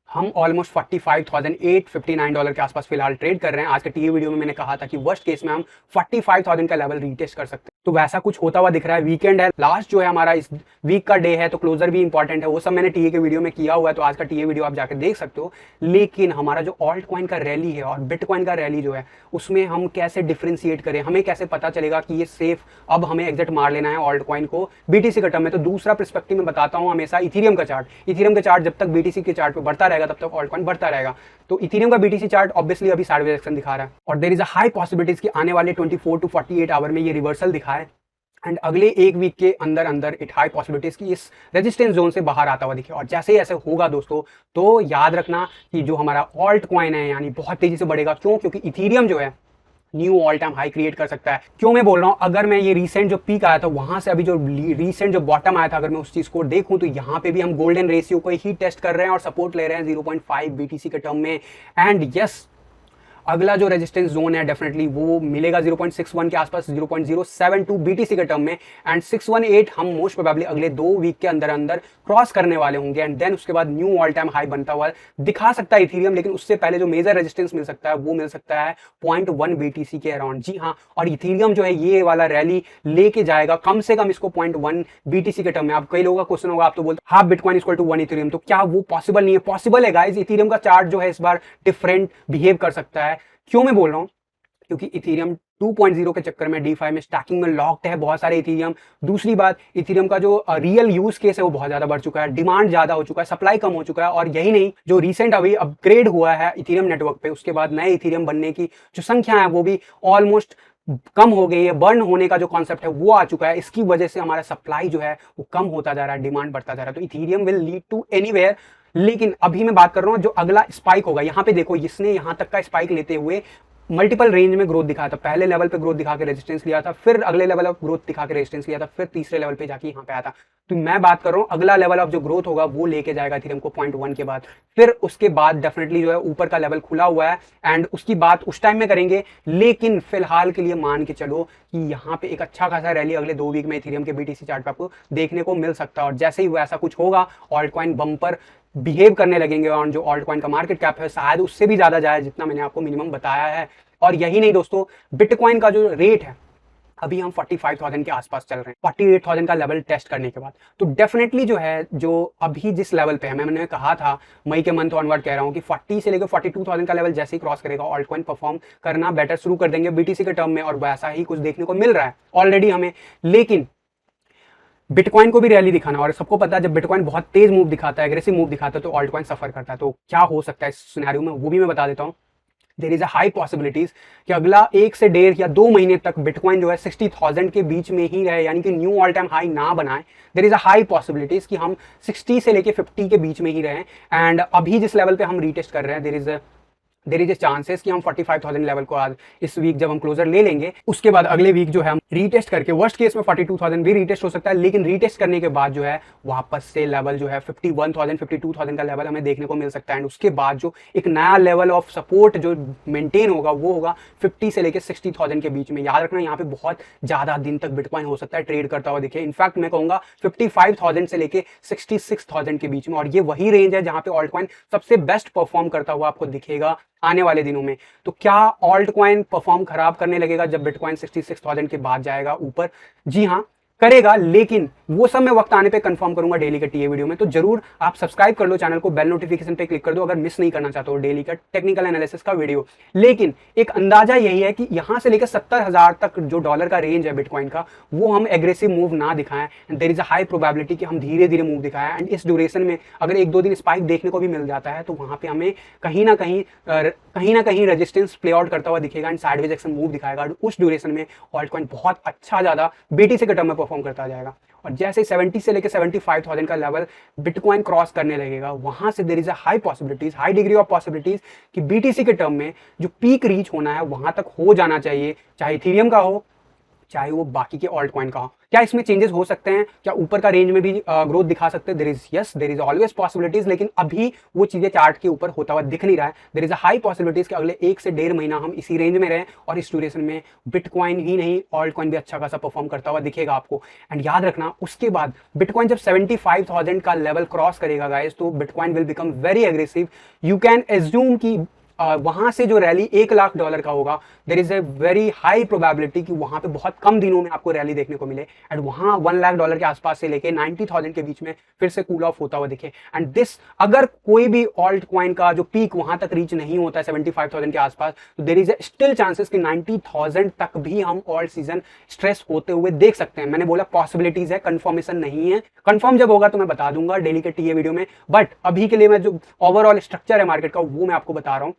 हम ऑलमोस्ट $45,859 के आसपास फिलहाल ट्रेड कर रहे हैं। आज के टीए वीडियो में मैंने कहा था कि वर्स्ट केस में हम 45,000 का लेवल रीटेस्ट कर सकते हैं, तो वैसा कुछ होता हुआ दिख रहा है। वीकेंड है, लास्ट जो है हमारा इस वीक का डे है, तो क्लोजर भी इंपॉर्टेंट है, वो सब मैंने टीए के वीडियो में किया हुआ है, तो आज का टीए वीडियो आप जाकर देख सकते हो। लेकिन हमारा जो ऑल्ट कॉइन का रैली है और बिटकॉइन का रैली जो है, उसमें हम कैसे डिफ्रेंशिएट करें, हमें कैसे पता चलेगा कि ये सेफ, अब हमें एग्जिट मार लेना है ऑल्ट कॉइन को बीटीसी के टर्म में। तो दूसरा पर्सपेक्टिव में बताता हूं हमेशा इथेरियम का चार्ट जब तक बीटीसी के चार्ट पे बढ़ता रहेगा तब तक ऑल्ट कॉइन बढ़ता रहेगा। तो इथेरियम का बीटीसी चार्ट ऑब्वियसली अभी साइडवेज एक्शन दिखा रहा है, और there is a high possibilities कि आने वाले 24 to 48 आवर में ये रिवर्सल दिखाए, एंड अगले 1 वीक के अंदर अंदर इट हाई पॉसिबिलिटीज कि इस रेजिस्टेंस जोन से बाहर आता हुआ दिखे। और जैसे ही ऐसे होगा दोस्तों, तो याद रखना कि जो हमारा ऑल्ट कॉइन है यानी बहुत तेजी से बढ़ेगा। क्यों? क्योंकि इथेरियम जो है knew all time high create कर सकता है। क्यों मैं बोल रहा हूं, अगर मैं ये रीसेंट जो पीक आया था वहां से अभी जो रीसेंट जो बॉटम आया था, अगर मैं उस चीज को देखूं, तो यहाँ पे भी हम गोल्डन रेशियो को ही टेस्ट कर रहे हैं और सपोर्ट ले रहे हैं 0.5 बीटीसी के टर्म में। एंड यस, अगला जो रेजिस्टेंस जोन है डेफिनेटली वो मिलेगा 0.61 के आसपास, 0.072 बीटीसी के टर्म में, एंड 618 हम मोस्ट प्रोबेबली अगले 2 वीक के अंदर अंदर क्रॉस करने वाले होंगे। एंड देन उसके बाद न्यू ऑल टाइम हाई बनता हुआ दिखा सकता है इथेरियम, लेकिन उससे पहले जो मेजर रेजिस्टेंस मिल सकता है वो मिल सकता है 0.1 बीटीसी के अराउंड। जी हाँ, और इथेरियम जो है ये वाला रैली लेके जाएगा कम से कम इसको 0.1 बीटीसी के टर्म में। आप कई लोगों का क्वेश्चन होगा, आप तो बोलते half bitcoin equal to 1 Ethereum, तो क्या वो पॉसिबल नहीं है? पॉसिबल है गाइस। इथेरियम का चार्ट जो है इस बार डिफरेंट बिहेव कर सकता है। क्यों मैं बोल रहा हूं? क्योंकि इथेरियम 2.0 के चक्कर में DeFi में स्टैकिंग में लॉक्ड है बहुत सारे इथेरियम। दूसरी बात, इथेरियम का जो रियल यूज केस है वो बहुत ज्यादा बढ़ चुका है, डिमांड ज्यादा हो चुका है, सप्लाई कम हो चुका है। और यही नहीं, जो रिसेंट अभी अपग्रेड हुआ है इथेरियम नेटवर्क पे, उसके बाद नए इथेरियम बनने की जो संख्या है वो भी ऑलमोस्ट कम हो गई है। बर्न होने का जो कॉन्सेप्ट है वो आ चुका है। इसकी वजह से हमारा सप्लाई जो है वो कम होता जा रहा है, डिमांड बढ़ता जा रहा है। तो Ethereum will lead to anywhere. लेकिन अभी मैं बात कर रहा हूं जो अगला स्पाइक होगा, यहां पे देखो इसने यहां तक का स्पाइक लेते हुए मल्टीपल रेंज में ग्रोथ दिखाया था। पहले लेवल पे ग्रोथ दिखा के रेजिस्टेंस लिया था, फिर अगले लेवल ऑफ ग्रोथ दिखा के रेजिस्टेंस लिया था, फिर तीसरे लेवल पे जाके यहाँ पे आया था। तो मैं बात कर रहा हूँ अगला लेवल ऑफ जो ग्रोथ होगा वो लेके जाएगा इथेरियम को 0.1 के बाद। फिर उसके बाद डेफिनेटली जो है ऊपर का लेवल खुला हुआ है एंड उसकी बात उस टाइम में करेंगे। लेकिन फिलहाल के लिए मान के चलो कि यहाँ पे एक अच्छा खासा रैली अगले 2 वीक में इथेरियम के BTC चार्ट पे आपको देखने को मिल सकता है। और जैसे ही वैसा कुछ होगा, ऑल्ट कॉइन बम्पर बिहेव करने लगेंगे और जो ऑल्ट कॉइन का मार्केट कैप है शायद उससे भी ज्यादा जाए जितना मैंने आपको मिनिमम बताया है। और यही नहीं दोस्तों, बिटकॉइन का जो रेट है अभी हम 45,000 के आसपास चल रहे हैं, 48,000 का लेवल टेस्ट करने के बाद। तो डेफिनेटली जो है, जो अभी जिस लेवल पे है, मैंने कहा था मई के मंथ ऑनवर्ड कह रहा हूं कि 40 से लेकर 42,000 का लेवल जैसे ही क्रॉस करेगा ऑल्ट कॉइन परफॉर्म करना बेटर शुरू कर देंगे BTC के टर्म में। और वैसा ही कुछ देखने को मिल रहा है ऑलरेडी हमें। लेकिन बिटकॉइन को भी रैली दिखाना, और सबको पता है जब बिटकॉइन बहुत तेज मूव दिखाता है, एग्रेसिव मूव दिखाता है, तो ऑल्ट कॉइन सफर करता है। तो क्या हो सकता है इस सिनेरियो में वो भी मैं बता देता हूँ। There is a high possibilities कि अगला 1 से 1.5 या 2 महीने तक बिटकॉइन जो है 60,000 के बीच में ही रहे, यानी कि न्यू ऑल टाइम हाई ना बनाए। There is a high possibilities कि हम 60 से लेके 50 के बीच में ही रहे। एंड अभी जिस लेवल पे हम रीटेस्ट कर रहे हैं, देयर इज चांसेस कि हम 45,000 लेवल को आज इस वीक जब हम क्लोजर ले लेंगे, उसके बाद अगले वीक जो है हम रीटेस्ट करके, वर्स्ट केस में 42,000 भी रीटेस्ट हो सकता है। लेकिन रीटेस्ट करने के बाद जो है वापस से लेवल जो है 51,000 52,000 का लेवल हमें देखने को मिल सकता है। एंड उसके बाद जो एक नया लेवल ऑफ सपोर्ट जो मेंटेन होगा वो होगा 50 से लेकर 60,000 के बीच में। याद रखना यहाँ पे बहुत ज्यादा दिन तक बिटकॉइन हो सकता है ट्रेड करता हुआ दिखे। इनफैक्ट मैं कहूंगा 55,000 से लेकर 66,000 के बीच में। और ये वही रेंज है जहां पे ऑल्ट कॉइन सबसे बेस्ट परफॉर्म करता हुआ आपको दिखेगा आने वाले दिनों में। तो क्या ऑल्ट कॉइन परफॉर्म खराब करने लगेगा जब बिटकॉइन 66,000 के बाद जाएगा ऊपर? जी हाँ, करेगा। लेकिन वो सब मैं वक्त आने पे कंफर्म करूंगा डेली का टीए वीडियो में। तो जरूर आप सब्सक्राइब कर लो चैनल को, बेल नोटिफिकेशन पे क्लिक कर दो अगर मिस नहीं करना चाहते हो डेली का टेक्निकल एनालिसिस का वीडियो। लेकिन एक अंदाजा यही है कि यहां से लेकर 70,000 तक जो डॉलर का रेंज है बिटकॉइन का, वो हम एग्रेसिव मूव ना दिखाएं। There is a high probability कि हम धीरे धीरे मूव दिखाएं। एंड इस ड्यूरेशन में अगर 1-2 दिन स्पाइक देखने को भी मिल जाता है तो वहां पे हमें कहीं ना कहीं रेजिस्टेंस प्ले आउट करता हुआ दिखेगा एंड साइडवेज एक्शन मूव दिखाएगा। उस ड्यूरेशन में ऑल्ट कॉइन बहुत अच्छा ज्यादा BTC के टर्म में परफॉर्म करता जाएगा। और जैसे 70 से लेकर 75,000 का लेवल बिटकॉइन क्रॉस करने लगेगा, वहां से there is a high possibilities, high degree of possibilities कि BTC के टर्म में जो पीक रीच होना है वहां तक हो जाना चाहिए, चाहे इथेरियम का हो चाहे वो बाकी के ऑल्ट कॉइन का हो। क्या इसमें चेंजेस हो सकते हैं? क्या ऊपर का रेंज में भी ग्रोथ दिखा सकते हैं? There is always possibilities. लेकिन अभी वो चीजें चार्ट के ऊपर होता हुआ दिख नहीं रहा है। There is a high possibilities कि अगले 1 से 1.5 महीना हम इसी रेंज में रहें और इस ड्यूरेशन में बिटकॉइन ही नहीं ऑल्ट कॉइन भी अच्छा खासा परफॉर्म करता हुआ दिखेगा आपको। एंड याद रखना, उसके बाद बिटकॉइन जब 75,000 का लेवल क्रॉस करेगा गाइस, तो bitcoin will become very aggressive. You can assume कि वहां से जो रैली $1,00,000 का होगा, there is a very high probability कि वहां पे बहुत कम दिनों में आपको रैली देखने को मिले एंड वहां $1,00,000 के आसपास से लेके 90,000 के बीच में फिर से कूल ऑफ होता हुआ दिखे। एंड दिस, अगर कोई भी ऑल्ट कॉइन का जो पीक वहां तक रीच नहीं होता है 75,000 के आसपास, तो देयर इज स्टिल चांसेस कि 90,000 तक भी हम ऑल्ट सीजन स्ट्रेस होते हुए देख सकते हैं। मैंने बोला पॉसिबिलिटीज है, कंफर्मेशन नहीं है। कंफर्म जब होगा तो मैं बता दूंगा डेली के टीए वीडियो में। बट अभी के लिए मैं जो ओवरऑल स्ट्रक्चर है मार्केट का वो मैं आपको बता रहा हूं।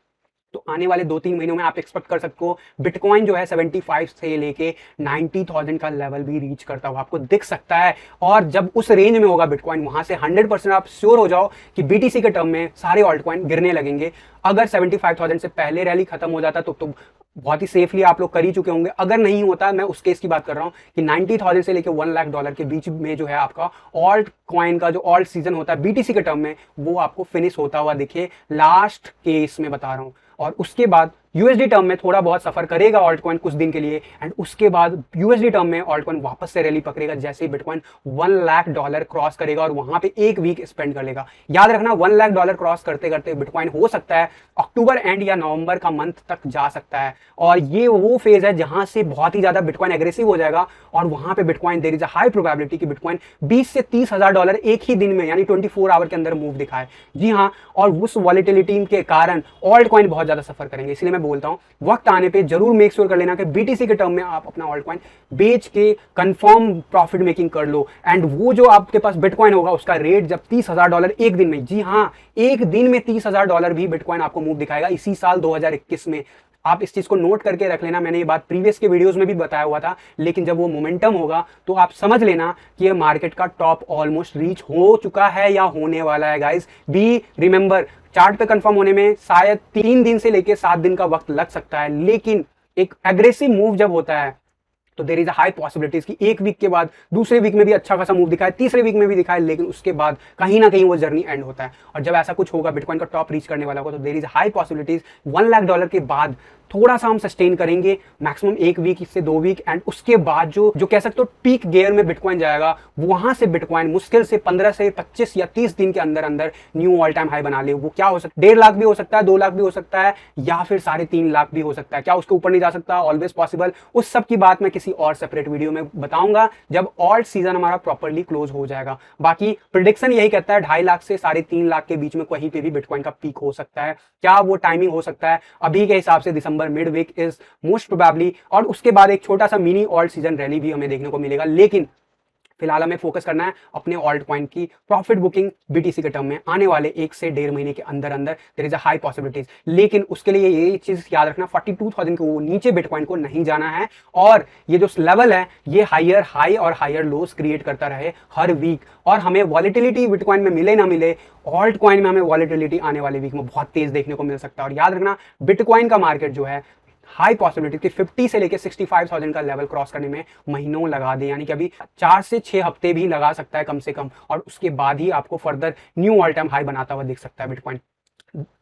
तो आने वाले 2-3 महीनों में आप एक्सपेक्ट कर सकते हो बिटकॉइन जो है 75 से लेके 90,000 का लेवल भी रीच करता हुआ आपको दिख सकता है। और जब उस रेंज में होगा बिटकॉइन, वहां से 100% आप श्योर हो जाओ कि BTC के टर्म में सारे ऑल्ट कॉइन गिरने लगेंगे। अगर 75,000 से पहले रैली खत्म हो जाता तो बहुत ही सेफली आप लोग कर ही चुके होंगे। अगर नहीं होता, मैं उस केस की बात कर रहा हूं कि 90,000 से लेकर $1,00,000 के बीच में जो है आपका ऑल्ट कॉइन का जो ऑल्ट सीजन होता है BTC के टर्म में, वो आपको फिनिश होता हुआ दिखे। लास्ट केस में बता रहा हूं। और उसके बाद USD टर्म में थोड़ा बहुत सफर करेगा ऑल्ट कॉइन कुछ दिन के लिए एंड उसके बाद USD टर्म में ऑल्ट कॉइन वापस से रैली पकड़ेगा जैसे ही बिटकॉइन $1,00,000 क्रॉस करेगा और वहां पे 1 वीक स्पेंड कर लेगा। याद रखना, $1,00,000 क्रॉस करते करते बिटकॉइन हो सकता है अक्टूबर एंड या नवंबर का मंथ तक जा सकता है। और ये वो फेज है जहां से बहुत ही ज्यादा बिटकॉइन एग्रेसिव हो जाएगा और वहां पे bitcoin, there is a high probability कि बिटकॉइन 20 से 30,000 डॉलर एक ही दिन में यानी 24 आवर के अंदर मूव दिखाए। जी हाँ, और उस वॉलेटिलिटी के कारण ऑल्ट कॉइन बहुत ज्यादा सफर करेंगे। इसलिए मैं मैं बोलता हूँ वक्त आने पे जरूर मेक श्योर कर लेना कि बीटीसी के टर्म में आप अपना ऑल्ट कॉइन बेच के कंफर्म प्रॉफिट मेकिंग कर लो। एंड वो जो आपके पास बिटकॉइन होगा उसका रेट जब $30,000 एक दिन में, जी हाँ एक दिन में $30,000 भी बिटकॉइन आपको मूव दिखाएगा इसी साल 2021 में। आप इस चीज को नोट करके रख लेना, मैंने ये बात प्रीवियस के वीडियोस में भी बताया हुआ था, लेकिन जब वो मोमेंटम होगा तो आप समझ लेना कि ये मार्केट का टॉप ऑलमोस्ट रीच हो चुका है या होने वाला है। गाइस बी रिमेंबर, चार्ट पे कंफर्म होने में शायद 3 दिन से लेके 7 दिन का वक्त लग सकता है, लेकिन एक एग्रेसिव मूव जब होता है तो there is a high possibilities कि एक वीक के बाद दूसरे वीक में भी अच्छा खासा मूव दिखाए, तीसरे वीक में भी दिखाए, लेकिन उसके बाद कहीं ना कहीं वो जर्नी एंड होता है। और जब ऐसा कुछ होगा, बिटकॉइन का टॉप रीच करने वाला होगा, तो there is high possibilities $1 lakh के बाद थोड़ा सा हम सस्टेन करेंगे, मैक्सिमम 1 वीक से 2 वीक, एंड उसके बाद जो कह सकते हो पीक गियर में बिटकॉइन जाएगा, वहां से बिटकॉइन मुश्किल से 15 से 25 या 30 दिन के अंदर अंदर न्यू ऑल टाइम हाई बना ले। वो क्या हो सकता है, 1.5 लाख भी हो सकता है, 2 लाख भी हो सकता है, या फिर 3.5 लाख भी हो सकता है। क्या उसके ऊपर नहीं जा सकता? Always possible. उस सब की बात मैं किसी और सेपरेट वीडियो में बताऊंगा जब ऑल्ट सीजन हमारा प्रॉपर्ली क्लोज हो जाएगा। बाकी प्रिडिक्शन यही कहता है 2.5 लाख से 3.5 लाख के बीच में कहीं पे भी बिटकॉइन का पीक हो सकता है। क्या वो टाइमिंग हो सकता है? अभी के हिसाब से दिसंबर mid week is most probably, और उसके बाद एक छोटा सा मिनी ऑल्ट सीजन रैली भी हमें देखने को मिलेगा। लेकिन फिलहाल हमें फोकस करना है अपने ऑल्ट कॉइन की प्रॉफिट बुकिंग बीटीसी के टर्म में आने वाले 1 से 1.5 महीने के अंदर अंदर there is a high possibilities. लेकिन उसके लिए ये चीज याद रखना, 42,000 के नीचे बिटकॉइन को नहीं जाना है, और ये जो लेवल है ये हायर हाई और हायर लोस क्रिएट करता रहे हर वीक, और हमें वॉलेटिलिटी बिटकॉइन में मिले ना मिले, ऑल्ट कॉइन में हमें वॉलेटिलिटी आने वाले वीक में बहुत तेज देखने को मिल सकता है। और याद रखना बिटकॉइन का मार्केट जो है हाई पॉसिबिलिटी कि 50 से लेके 65,000 का लेवल क्रॉस करने में महीनों लगा दे, यानी कि अभी 4 से 6 हफ्ते भी लगा सकता है कम से कम, और उसके बाद ही आपको further knew all time high बनाता हुआ दिख सकता है बिटकॉइन।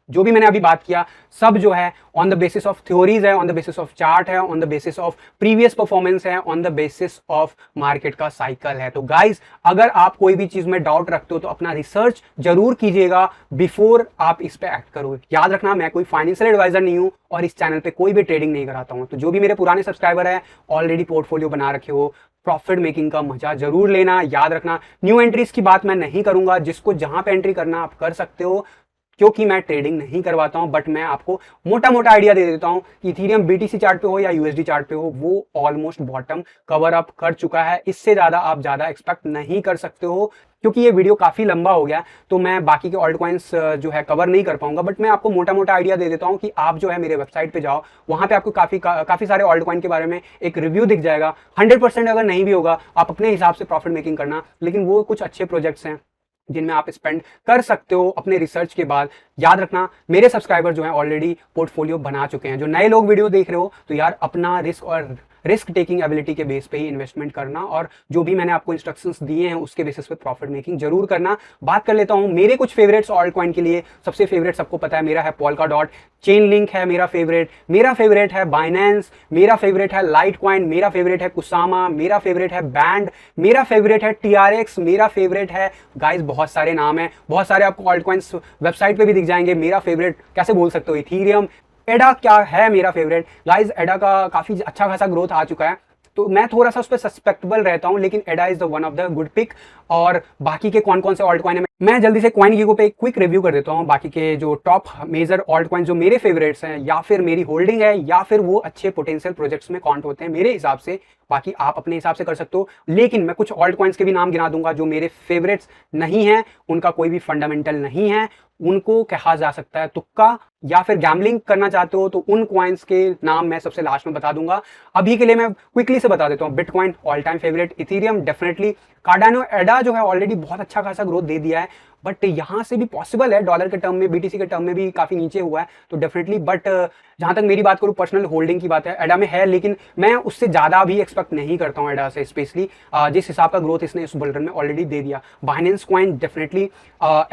जो भी मैंने अभी बात किया सब जो है on the basis of theories है, on the basis of chart है, on the basis of previous performance है, on the basis of market का साइकिल है। तो गाइस अगर आप कोई भी चीज में डाउट रखते हो तो अपना रिसर्च जरूर कीजिएगा बिफोर आप इस पे एक्ट करो। याद रखना मैं कोई फाइनेंशियल एडवाइजर नहीं हूं और इस चैनल पे कोई भी ट्रेडिंग नहीं कराता हूं। तो जो भी मेरे पुराने सब्सक्राइबर है ऑलरेडी पोर्टफोलियो बना रखे हो, प्रॉफिट मेकिंग का मजा जरूर लेना। याद रखना न्यू एंट्रीज की बात मैं नहीं करूंगा, जिसको जहां पे एंट्री करना आप कर सकते हो, क्योंकि मैं ट्रेडिंग नहीं करवाता हूं, बट मैं आपको मोटा मोटा आइडिया दे देता हूं कि इथेरियम बीटीसी चार्ट पे हो या यूएसडी चार्ट पे हो वो ऑलमोस्ट बॉटम कवर अप कर चुका है। इससे ज्यादा आप ज्यादा एक्सपेक्ट नहीं कर सकते हो, क्योंकि ये वीडियो काफी लंबा हो गया तो मैं बाकी के ऑल्ट कॉइन्स जो है कवर नहीं कर पाऊंगा, बट मैं आपको मोटा मोटा आइडिया दे देता हूं कि आप जो है मेरे वेबसाइट पे जाओ, वहां पे आपको काफी सारे ऑल्ट कॉइन के बारे में एक रिव्यू दिख जाएगा। 100% अगर नहीं भी होगा आप अपने हिसाब से प्रॉफिट मेकिंग करना, लेकिन वो कुछ अच्छे प्रोजेक्ट्स हैं जिनमें आप स्पेंड कर सकते हो अपने रिसर्च के बाद। याद रखना मेरे सब्सक्राइबर जो हैं ऑलरेडी पोर्टफोलियो बना चुके हैं। जो नए लोग वीडियो देख रहे हो तो यार अपना रिस्क टेकिंग एबिलिटी के बेस पे ही इन्वेस्टमेंट करना, और जो भी मैंने आपको इंस्ट्रक्शंस दिए हैं उसके बेसिस पे प्रॉफिट मेकिंग जरूर करना। बात कर लेता हूं मेरे कुछ फेवरेट्स ऑल्ट कॉइन के लिए। सबसे फेवरेट सबको पता है मेरा है पोल्का डॉट, चेन लिंक है मेरा फेवरेट है बाइनेंस, मेरा फेवरेट है लाइट कॉइन, मेरा फेवरेट है कुसामा, मेरा फेवरेट है बैंड, मेरा फेवरेट है TRX, मेरा फेवरेट है गाइस बहुत सारे नाम है, बहुत सारे आपको ऑल्ट कॉइन्स वेबसाइट पे भी दिख जाएंगे। मेरा फेवरेट कैसे बोल सकते हो, इथेरियम। एडा क्या है मेरा फेवरेट गाइस, एडा का काफी अच्छा खासा ग्रोथ आ चुका है तो मैं थोड़ा सा उस पर सस्पेक्टेबल रहता हूं, लेकिन ADA is the one of the good pick. और बाकी के कौन कौन से ऑल्ट कॉइन है मैं जल्दी से कॉइन गीगो पे एक क्विक रिव्यू कर देता हूं। बाकी के जो टॉप मेजर ऑल्ट कॉइन जो मेरे फेवरेट्स हैं, या फिर मेरी होल्डिंग है, या फिर वो अच्छे पोटेंशियल प्रोजेक्ट्स में काउंट होते हैं मेरे हिसाब से। बाकी आप अपने हिसाब से कर सकते हो, लेकिन मैं कुछ ऑल्ट कॉइन्स के भी नाम गिना दूंगा जो मेरे फेवरेट्स नहीं है, उनका कोई भी फंडामेंटल नहीं है, उनको कहा जा सकता है तुक्का, या फिर गैम्बलिंग करना चाहते हो तो उन कॉइन्स के नाम मैं सबसे लास्ट में बता दूंगा। अभी के लिए मैं क्विकली से बता देता हूं। Bitcoin all time favourite, Ethereum definitely, Cardano एडा जो है ऑलरेडी बहुत अच्छा खासा ग्रोथ दे दिया है, बट यहां से भी पॉसिबल है डॉलर के टर्म में, बीटीसी के टर्म में भी काफी नीचे हुआ है तो डेफिनेटली। बट जहां तक मेरी बात करूं पर्सनल होल्डिंग की बात है, एडा में है, लेकिन मैं उससे ज्यादा भी एक्सपेक्ट नहीं करता हूं एडा से, स्पेशली जिस हिसाब का ग्रोथ इसने इस बुल रन में ऑलरेडी दे दिया। बाइनेंस कॉइन डेफिनेटली,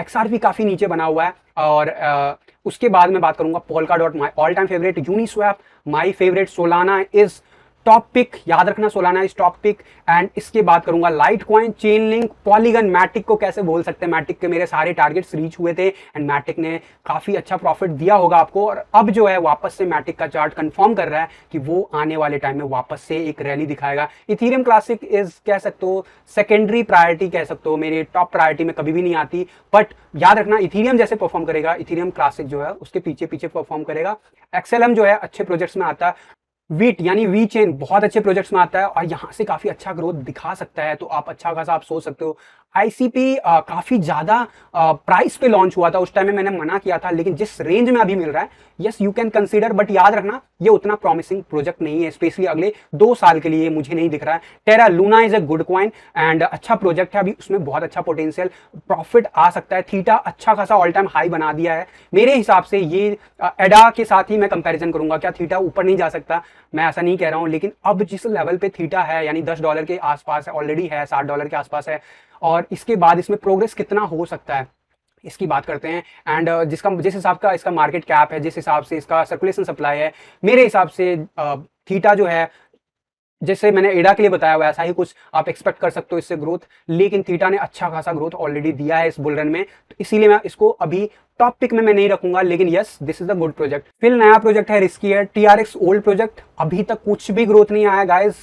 XRP काफी नीचे बना हुआ है, और उसके बाद मैं बात करूंगा Polkadot, my all time favourite, Uniswap my favourite, Solana is top pick याद रखना सोलाना इस टॉप पिक। एंड इसके बाद करूंगा Litecoin, Chainlink, Polygon. Matic को कैसे बोल सकते हैं, मैटिक के मेरे सारे टारगेट्स रीच हुए थे एंड मैटिक ने काफी अच्छा प्रॉफिट दिया होगा आपको, और अब जो है वापस से मैटिक का चार्ट कंफर्म कर रहा है कि वो आने वाले टाइम में वापस से एक रैली दिखाएगा। इथेरियम क्लासिक इज कह सकते हो सेकेंडरी प्रायोरिटी, कह सकते हो मेरी टॉप प्रायोरिटी में कभी भी नहीं आती, बट याद रखना इथेरियम जैसे परफॉर्म करेगा, इथेरियम क्लासिक जो है उसके पीछे पीछे परफॉर्म करेगा। एक्सएलएम जो है अच्छे प्रोजेक्ट्स में आता है, वीट यानी वी चेन बहुत अच्छे प्रोजेक्ट्स में आता है और यहां से काफी अच्छा ग्रोथ दिखा सकता है, तो आप अच्छा खासा आप सोच सकते हो। आईसीपी काफी ज्यादा प्राइस पे लॉन्च हुआ था, उस टाइम में मैंने मना किया था, लेकिन जिस रेंज में अभी मिल रहा है yes you can consider, but याद रखना ये उतना प्रॉमिसिंग प्रोजेक्ट नहीं है, स्पेशली अगले 2 साल के लिए मुझे नहीं दिख रहा है। Terra Luna is a good coin and अच्छा प्रोजेक्ट है, अभी उसमें बहुत अच्छा पोटेंशियल प्रॉफिट आ सकता है। थीटा अच्छा खासा ऑल टाइम हाई बना दिया है मेरे हिसाब से, ये एडा के साथ ही मैं कंपैरिजन करूंगा। क्या थीटा ऊपर नहीं जा सकता, मैं ऐसा नहीं कह रहा हूं, लेकिन अब जिस लेवल पे थीटा है यानी $10 के आसपास है, ऑलरेडी है $60 के आसपास है, और इसके बाद इसमें प्रोग्रेस कितना हो सकता है इसकी बात करते हैं। एंड जिस हिसाब का इसका मार्केट कैप है, जिस हिसाब से इसका सर्कुलेशन सप्लाई है, मेरे हिसाब से थीटा जो है जैसे मैंने एडा के लिए बताया हुआ ऐसा ही कुछ आप एक्सपेक्ट कर सकते हो इससे ग्रोथ, लेकिन थीटा ने अच्छा खासा ग्रोथ ऑलरेडी दिया है इस बुल रन में, तो इसीलिए मैं इसको अभी टॉप पिक में मैं नहीं रखूंगा, लेकिन yes this is a good project. फिर नया प्रोजेक्ट है, रिस्की है, टीआरएक्स ओल्ड प्रोजेक्ट, अभी तक कुछ भी ग्रोथ नहीं आया गाइस,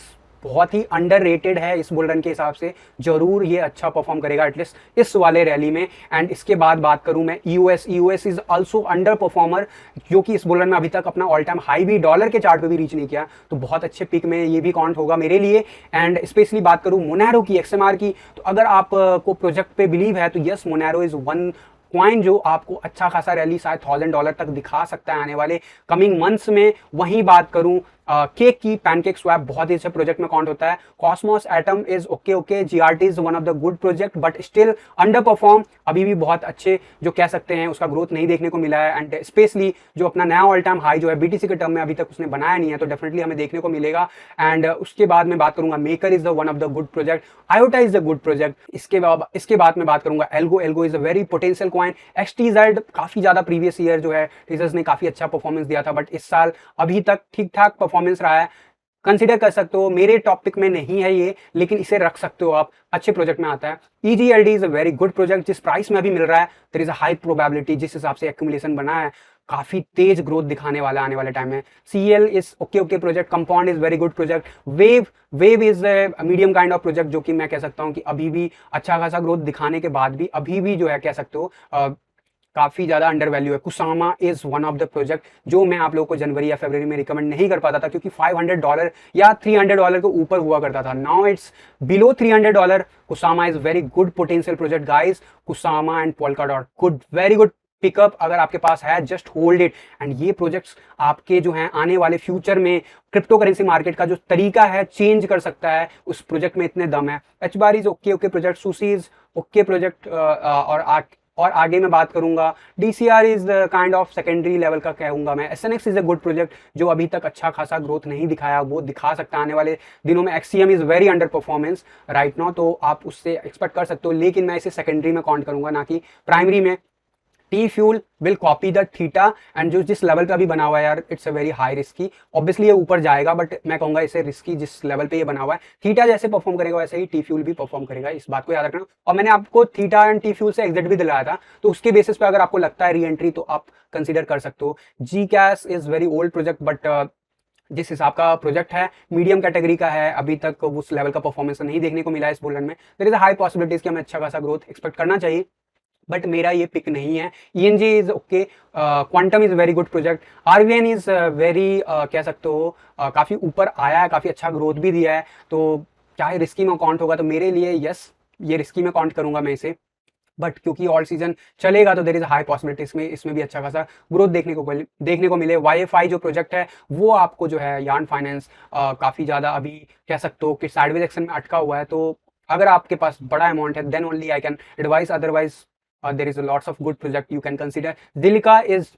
बहुत ही अंडररेटेड है इस बुल रन के हिसाब से, जरूर ये अच्छा परफॉर्म करेगा एटलीस्ट इस वाले रैली में। एंड इसके बाद बात करूं मैं US is also under performer, जो कि इस बुल रन में अभी तक अपना ऑल टाइम हाई भी डॉलर के चार्ट पे भी रीच नहीं किया, तो बहुत अच्छे पिक में ये भी काउंट होगा मेरे लिए। एंड स्पेशली बात करूं मोनारो की, एक्सएमआर की, तो अगर आप को प्रोजेक्ट पे बिलीव है तो yes Monaro is one coin जो आपको अच्छा खासा रैली शायद $1000 तक दिखा सकता है आने वाले कमिंग मंथ्स में। वहीं बात करूं केक की, पैनकेक स्वैप बहुत ही अच्छे प्रोजेक्ट में काउंट होता है। Cosmos atom is okay, GRT is one of the good project but still under perform, अभी भी बहुत अच्छे जो कह सकते हैं उसका ग्रोथ नहीं देखने को मिला है। एंड स्पेशली जो अपना नया ऑल टाइम हाई जो है बीटीसी के टर्म में अभी तक उसने बनाया नहीं है, तो डेफिनेटली हमें देखने को मिलेगा। एंड उसके बाद में बात करूंगा maker is the one of the good project, IOTA is the good project. इसके बाद में बात करूंगा Algo is a very potential coin. XTZ काफी ज्यादा प्रीवियस ईयर जो है टीजर्स ने काफी अच्छा परफॉर्मेंस दिया था, बट इस साल अभी तक ठीक ठाक परफॉर्मेंस रहा है, कंसीडर कर सकते हो। मेरे टॉपिक में नहीं है ये, लेकिन इसे रख सकते हो आप, अच्छे प्रोजेक्ट में आता है। EGLD is a very good project, जिस प्राइस में अभी मिल रहा है there is a high probability, जिस हिसाब से एक्यूमुलेशन बना है काफी तेज ग्रोथ दिखाने वाला आने वाले टाइम में। CL is okay project, compound is very good project. Wave is medium kind of project, जो कि मैं कह सकता हूँ कि अभी भी अच्छा खासा ग्रोथ दिखाने के बाद भी अभी भी जो है कह सकते हो काफी ज्यादा अंडर वैल्यू है। Kusama is one of the project जो मैं आप लोगों को जनवरी या फरवरी में रिकमेंड नहीं कर पाता था, क्योंकि $500 या $300 के ऊपर हुआ करता था। Now it's below $300। Kusama is very good potential project guys, Kusama and Polkadot good, very good pickup अगर आपके पास है, जस्ट होल्ड इट। एंड ये प्रोजेक्ट्स आपके जो हैं आने वाले फ्यूचर में क्रिप्टो करेंसी मार्केट का जो तरीका है चेंज कर सकता है, उस प्रोजेक्ट में इतने दम है। H bar is okay project, सुसी इज ओके प्रोजेक्ट, और आगे मैं बात करूंगा DCR is kind of secondary level का कहूंगा मैं। एसएनएक्स इज अ गुड प्रोजेक्ट जो अभी तक अच्छा खासा ग्रोथ नहीं दिखाया, वो दिखा सकता है आने वाले दिनों में। XEM is very under performance right now, तो आप उससे एक्सपेक्ट कर सकते हो, लेकिन मैं इसे सेकेंडरी में काउंट करूंगा ना कि प्राइमरी में। T fuel will copy the theta, and जो जिस लेवल पे अभी बना हुआ है यार it's a very high risky, obviously ये ऊपर जाएगा, बट मैं कहूंगा इसे रिस्की जिस लेवल पे ये बना हुआ है। थीटा जैसे परफॉर्म करेगा वैसे ही टी फ्यूल भी परफॉर्म करेगा, इस बात को याद रखना। और मैंने आपको थीटा एंड टी फ्यूल से एग्जिट भी दिलाया था, तो उसके बेसिस पे अगर आपको लगता है री एंट्री तो आप कंसिडर कर सकते हो। Zcash is very old project, but जिस हिसाब का प्रोजेक्ट है मीडियम कैटेगरी का है, अभी तक उस लेवल का परफॉर्मेंस नहीं देखने को मिला है इस बुल रन में। There is a high possibilities कि हमें अच्छा खासा ग्रोथ एक्सपेक्ट करना चाहिए, बट मेरा ये पिक नहीं है। ENG is okay, quantum is very good project. RVN is very कह सकते हो काफी ऊपर आया है, काफी अच्छा ग्रोथ भी दिया है, तो क्या ये रिस्की में काउंट होगा? तो मेरे लिए यस ये रिस्की में काउंट करूंगा मैं इसे, बट क्योंकि ऑल सीजन चलेगा तो देयर इज हाई पॉसिबिलिटी इसमें भी अच्छा खासा ग्रोथ देखने को मिले। वाईएफआई जो प्रोजेक्ट है वो आपको जो है यार्न फाइनेंस काफी ज्यादा अभी कह सकते हो कि साइडवेज एक्शन में अटका हुआ है, तो अगर आपके पास बड़ा अमाउंट है then only I can advice, otherwise there is a lots of good project you can consider. Dilica is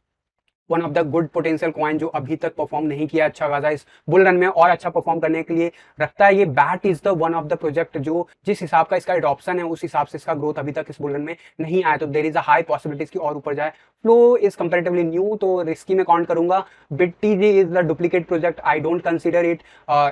one of the good potential coin जो अभी तक परफॉर्म नहीं किया अच्छा खासा इस बुल रन में और अच्छा परफॉर्म करने के लिए रखता है। ये bat is the one of the project जो जिस हिसाब का इसका एडॉप्शन है उस हिसाब से इसका ग्रोथ अभी तक इस बुल रन में नहीं आया, तो there is a high possibilities की और ऊपर जाए। फ्लो इज कंपेरेटिवली न्यू, तो रिस्की में काउंट करूंगा। BitTG is the duplicate project, I don't consider it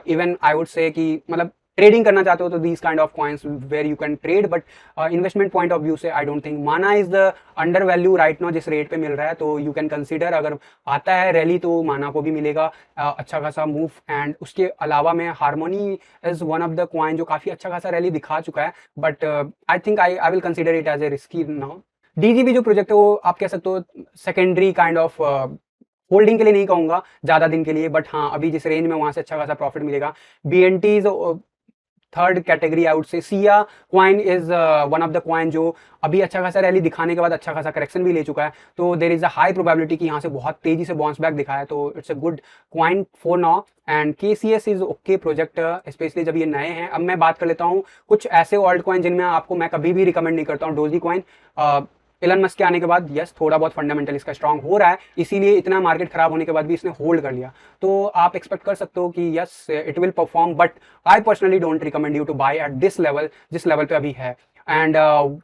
even, I would say कि मतलब ट्रेडिंग करना चाहते हो तो these kind of coins where you can trade, but investment point of view से I don't think. Mana is the under value right now जिस rate पे मिल रहा है, तो यू कैन कंसीडर अगर आता है रैली तो माना को भी मिलेगा अच्छा खासा मूव। एंड उसके अलावा में Harmony is one of the coin जो काफी अच्छा खासा रैली दिखा चुका है, but I think I will consider it as a risky now. DGB जो प्रोजेक्ट है वो आप कह सकते हो सेकेंडरी काइंड ऑफ होल्डिंग के लिए नहीं कहूंगा ज्यादा दिन के लिए, बट हाँ अभी जिस रेंज में वहां से अच्छा खासा प्रॉफिट मिलेगा। BNT third category I would से। Siya coin is one of the coin जो अभी अच्छा खासा रैली दिखाने के बाद अच्छा खासा करेक्शन भी ले चुका है, तो there is a high probability कि यहाँ से बहुत तेजी से बाउंस बैक दिखा है, तो it's a good coin for now. And KCS is okay project, specially जब ये नए हैं। अब मैं बात कर लेता हूँ कुछ ऐसे ऑल्ट कॉइन जिनमें आपको मैं कभी भी रिकमेंड नहीं करता हूँ। डोजी कॉइन एलन मस्क के आने के बाद यस थोड़ा बहुत फंडामेंटल इसका स्ट्रांग हो रहा है, इसीलिए इतना मार्केट खराब होने के बाद भी इसने होल्ड कर लिया, तो आप एक्सपेक्ट कर सकते हो कि yes it will perform, but I personally don't recommend you to buy at this level जिस लेवल पे अभी है। एंड